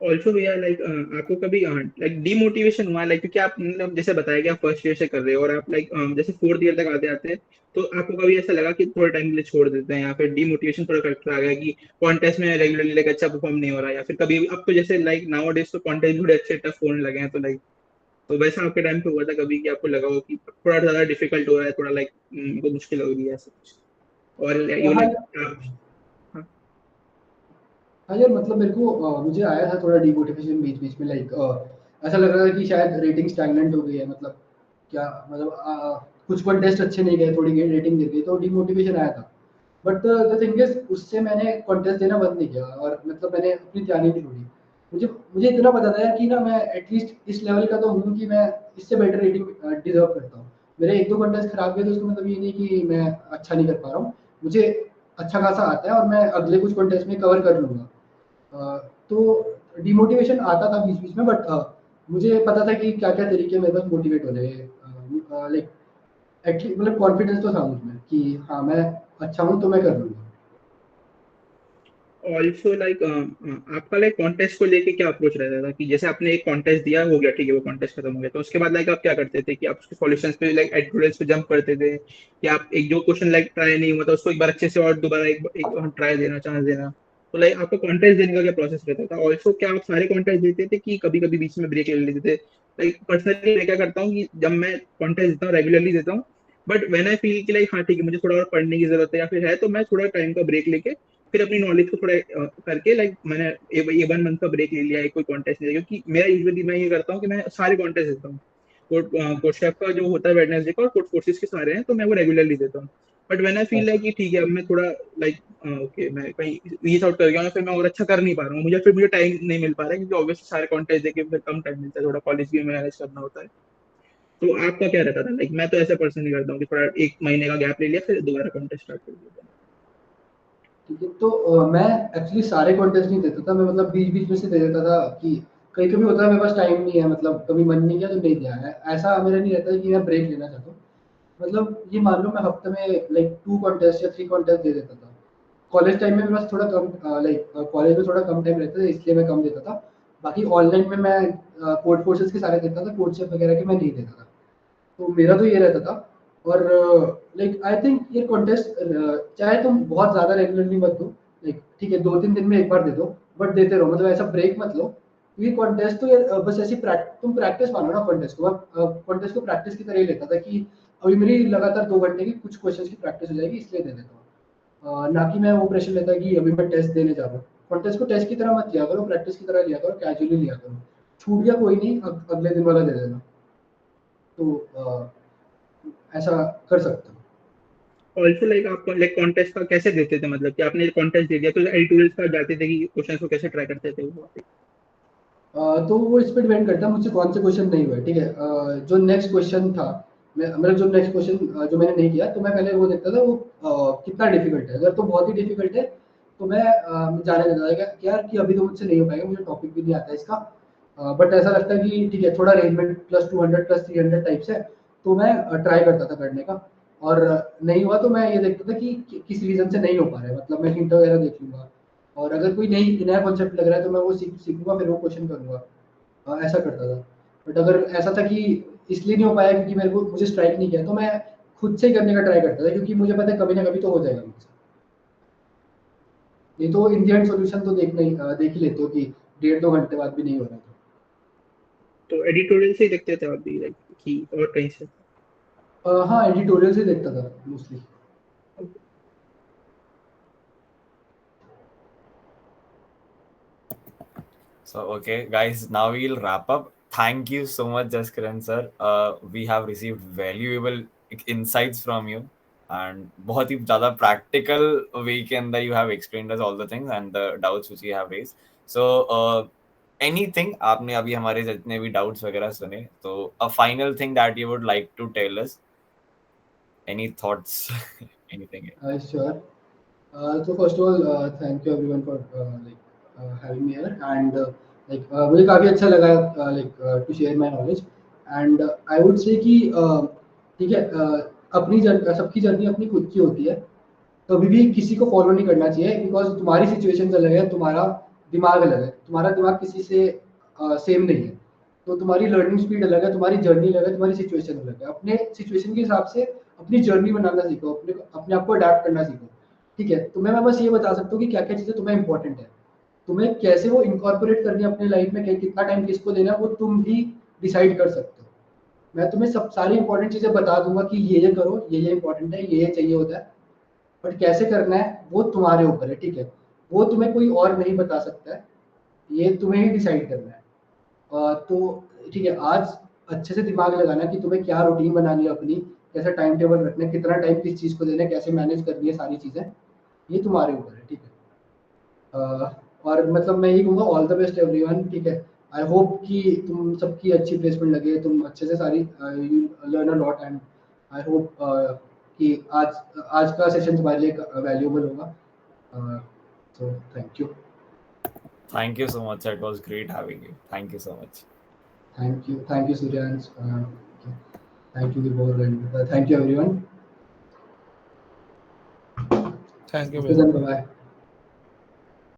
Speaker 3: ऑल्सो भैया लाइक आपको कभी लाइक डीमोटिवेशन हुआ लाइक, क्योंकि आप मतलब जैसे बताया कि आप फर्स्ट ईयर से कर रहे हो और आप लाइक जैसे फोर्थ ईयर तक आते आते तो आपको कभी ऐसा लगा कि थोड़ा टाइम के लिए छोड़ देते हैं, या फिर डीमोटिवेशन थोड़ा करता आ गया कि कॉन्टेस्ट में रेगुलरली लाइक अच्छा परफॉर्म नहीं हो रहा, या फिर कभी अब तो जैसे लाइक नाउ डेज तो कॉन्टेस्ट थोड़े अच्छे टफ होने लगे हैं, तो लाइक तो वैसा आपके टाइम पे हुआ था कभी कि आपको लगा हो कि थोड़ा ज्यादा डिफिकल्ट हो रहा है, थोड़ा लाइक को मुश्किल हो रही है ऐसा कुछ, और यू
Speaker 2: हाँ
Speaker 3: लाइक
Speaker 2: हाँ यार, मतलब मेरे को मुझे आया था थोड़ा डिमोटिवेशन बीच बीच में, लाइक ऐसा लग रहा था कि शायद रेटिंग स्टैगनेंट हो गई है, मतलब क्या मतलब कुछ कॉन्टेस्ट अच्छे नहीं गए, थोड़ी रेटिंग गिर गई, तो डिमोटिवेशन आया था। बट द थिंग इज उससे मैंने कॉन्टेस्ट देना बंद नहीं किया, और मतलब मैंने अपनी तैयारी नहीं छोड़ी। मुझे मुझे इतना पता था यार कि ना मैं एटलीस्ट इस लेवल का तो हूँ कि मैं इससे बेटर रेटिंग डिजर्व करता हूँ। मेरे एक दो कॉन्टेस्ट खराब गए तो उसका मतलब ये नहीं कि मैं अच्छा नहीं कर पा रहा हूँ, मुझे अच्छा खासा आता है और मैं अगले कुछ कॉन्टेस्ट में कवर कर लूंगा। तो डिमोटिवेशन आता था बीच बीच में, बट मुझे पता था कि क्या क्या तरीके मेरे पास मोटिवेट होने के, लाइक एटलीस्ट मतलब कॉन्फिडेंस तो था मुझमें कि हाँ मैं अच्छा हूँ तो मैं कर लूँगा।
Speaker 3: ऑल्सो लाइक आपका लाइक कॉन्टेस्ट को लेके क्या अप्रोच रहता था कि जैसे आपने एक कॉन्टेस्ट दिया, हो गया ठीक है, वो कॉन्टेस्ट खत्म हो गया, तो उसके बाद लाइक आप क्या करते थे कि आप उसके सॉल्यूशंस पे लाइक एडिटोरियल्स पे जंप करते थे, कि आप एक जो क्वेश्चन लाइक ट्राई नहीं हुआ था उसको एक बार अच्छे से और दोबारा एक ट्राई देना, चांस देना, तो लाइक आपका कॉन्टेस्ट देने का क्या प्रोसेस रहता था? ऑल्सो क्या आप सारे कॉन्टेस्ट देते थे कि कभी कभी बीच में ब्रेक ले लेते थे? लाइक पर्सनली मैं क्या करता हूँ कि जब मैं कॉन्टेस्ट देता हूँ रेगुलरली देता हूँ, बट व्हेन आई फील कि लाइक हाँ ठीक है मुझे थोड़ा और पढ़ने की जरूरत है या फिर है, तो मैं थोड़ा टाइम का ब्रेक लेके फिर अपनी नॉलेज को थोड़ा करके लाइक मैंने ये 1 मंथ का ब्रेक ले लिया है, कोई कॉन्टेस्ट नहीं है, क्योंकि मेरा यूजुअली मैं ये करता हूँ कि मैं सारे कॉन्टेस्ट देता हूँ। कोर्ट शेफ का जो होता है वेडनेसडे का, और कोर्ट फोर्सेस के सारे हैं, तो मैं वो रेगुलरली देता हूँ। But when I feel like कि ठीक है अब मैं थोड़ा लाइक ओके मैं कहीं रीच आउट कर गया हूँ, फिर मैं और अच्छा कर नहीं पा रहा हूँ, फिर मुझे टाइम नहीं मिल पा रहा है, क्योंकि ऑब्वियसली सारे कॉन्टेस्ट देके फिर कम टाइम मिलता है, थोड़ा कॉलेज भी मैनेज करना होता है। तो आपका क्या रहता था? लाइक मैं तो ऐसा पर्सन नहीं करता हूँ कि थोड़ा 1 महीने का गैप ले लिया फिर दोबारा कॉन्टेस्ट स्टार्ट कर दिया।
Speaker 2: ठीक है, तो मैं एक्चुअली सारे कॉन्टेस्ट नहीं देता था, मैं मतलब बीच बीच में से दे देता था कि कहीं कभी होता है मेरे पास टाइम नहीं है, मतलब कभी मन नहीं किया तो नहीं दिया है, ऐसा मेरा नहीं रहता है कि मैं ब्रेक लेना चाहता हूँ। मतलब ये मान लो मैं हफ्ते में लाइक 2 कॉन्टेस्ट या 3 कॉन्टेस्ट दे देता था। कॉलेज टाइम में मेरे पास थोड़ा कम लाइक कॉलेज में थोड़ा कम टाइम रहता था, इसलिए मैं कम देता था। बाकी ऑनलाइन में मैं कोड कोर्सेज के सारे देता था, कोड शेफ वगैरह के मैं नहीं देता था। तो मेरा तो ये रहता था। और लाइक आई थिंक ये कॉन्टेस्ट चाहे तुम बहुत ज़्यादा रेगुलरली मत दो, लाइक ठीक है 2-3 दिन में एक बार दे दो, बट देते रहो, मतलब ऐसा ब्रेक मत लो। ये कॉन्टेस्ट तो यार बस ऐसी तुम प्रैक्टिस मानो ना कॉन्टेस्ट को। कॉन्टेस्ट को प्रैक्टिस की तरह ही लेता था कि अभी मेरी लगातार 2 घंटे की कुछ क्वेश्चन की प्रैक्टिस हो जाएगी, इसलिए दे देता हूँ। ना कि मैं वो प्रेशर लेता कि अभी मैं टेस्ट देने जा रहा हूँ। कॉन्टेस्ट को टेस्ट की तरह मत लिया करो, प्रैक्टिस की तरह लिया करो, कैजुअली लिया करो। छूट गया कोई नहीं, अगले दिन वाला दे देना। तो ऐसा कर सकते हो।
Speaker 3: ऑल्सो लाइक आप लाइक कॉन्टेस्ट का कैसे देते थे? मतलब कि आपने कॉन्टेस्ट दे दिया तो एडिटोरियल्स का जाते थे कि क्वेश्चंस को कैसे ट्राई करते थे वो?
Speaker 2: तो वो इस पे डिपेंड करता है मुझसे कौन से क्वेश्चन नहीं हुए, ठीक है। जो नेक्स्ट क्वेश्चन था, मतलब जो नेक्स्ट क्वेश्चन जो मैंने नहीं किया, तो मैं पहले वो देखता था वो कितना डिफिकल्ट है। अगर तो बहुत ही डिफिकल्ट है तो मैं जाने देता था कि यार कि अभी तो मुझसे नहीं हो पाएगा, मुझे टॉपिक भी नहीं आता है इसका। बट ऐसा लगता है कि ठीक है थोड़ा अरेंजमेंट +200 +300 टाइप्स है, तो मैं ट्राई करता था करने का। और नहीं हुआ तो मैं ये देखता था कि किस रीज़न से नहीं हो पा रहा है, मतलब मैं हिंट वगैरह देख लूँगा। और अगर कोई नई नया कॉन्सेप्ट लग रहा है तो मैं वो सीखूंगा, फिर वो क्वेश्चन करूंगा। ऐसा करता था। बट अगर ऐसा था कि इसलिए नहीं हो पाया क्योंकि मेरे को मुझे स्ट्राइक नहीं किया, तो मैं खुद से ही करने का ट्राई करता था, क्योंकि मुझे पता है कभी ना कभी तो हो जाएगा मुझसे। ये तो इन द एंड सॉल्यूशन तो देख ही लेते हो कि 1.5-2 घंटे बाद भी नहीं हो रहा था।
Speaker 3: तो एडिटोरियल से ही देखते थे आप भी लाइक कि और कहीं से?
Speaker 2: हाँ, एडिटोरियल से देखता था mostly.
Speaker 1: So, okay, guys, now we'll wrap up. Thank you so much, Jaskiran sir. We have received valuable insights from you, and बहुत ही ज़्यादा practical way के अंदर you have explained us all the things and the doubts which you have raised. So anything आपने अभी हमारे जितने भी doubts वगैरह सुने, तो a final thing that you would like to tell us? Any thoughts? Anything?
Speaker 2: Sure. So first of all, thank you everyone for having me here, and मुझे काफ़ी अच्छा लगा to share my knowledge, and I would say कि ठीक है, अपनी सबकी journey अपनी खुद की होती है, कभी भी किसी को फॉलो नहीं करना चाहिए, बिकॉज तुम्हारी सिचुएशन अलग है, तुम्हारा दिमाग अलग है, तुम्हारा दिमाग किसी से सेम नहीं है, तो तुम्हारी लर्निंग स्पीड अलग है, तुम्हारी जर्नी अलग है, तुम्हारी सिचुएशन अलग है। अपने सिचुएशन के हिसाब से अपनी जर्नी बनाना सीखो, अपने आप को अडेप्ट करना सीखो, ठीक है। तो मैं बस ये बता सकता हूँ कि क्या क्या चीज़ें तुम्हें इंपॉर्टेंट है, तुम्हें कैसे वो इनकॉर्पोरेट करनी है अपने लाइफ में, कितना टाइम किसको देना है, वो तुम भी डिसाइड कर सकते हो। मैं तुम्हें सब सारी इंपॉर्टेंट चीज़ें बता दूंगा कि ये करो, ये इंपॉर्टेंट है, ये चाहिए होता है, बट कैसे करना है वो तुम्हारे ऊपर है, ठीक है। वो तुम्हें कोई और नहीं बता सकता है, ये तुम्हें ही डिसाइड करना है। तो ठीक है, आज अच्छे से दिमाग लगाना कि तुम्हें क्या रूटीन बनानी है अपनी, कैसा टाइम टेबल रखना है, कितना टाइम किस चीज़ को देना है, कैसे मैनेज करनी है सारी चीज़ें, ये तुम्हारे ऊपर है, ठीक है। और मतलब मैं ये कहूँगा ऑल द बेस्ट एवरीवन, ठीक है। आई होप कि तुम सबकी अच्छी प्लेसमेंट लगे, तुम अच्छे से सारी you learn a lot, and I hope कि आज का सेशन तुम्हारे लिए वैल्यूएबल होगा। So thank you.
Speaker 1: Thank you so much. It was great having you. Thank you so much.
Speaker 2: Thank you, Suryansh. Thank you, Vibhor, and thank you, everyone.
Speaker 4: Thank you.
Speaker 2: Bye bye.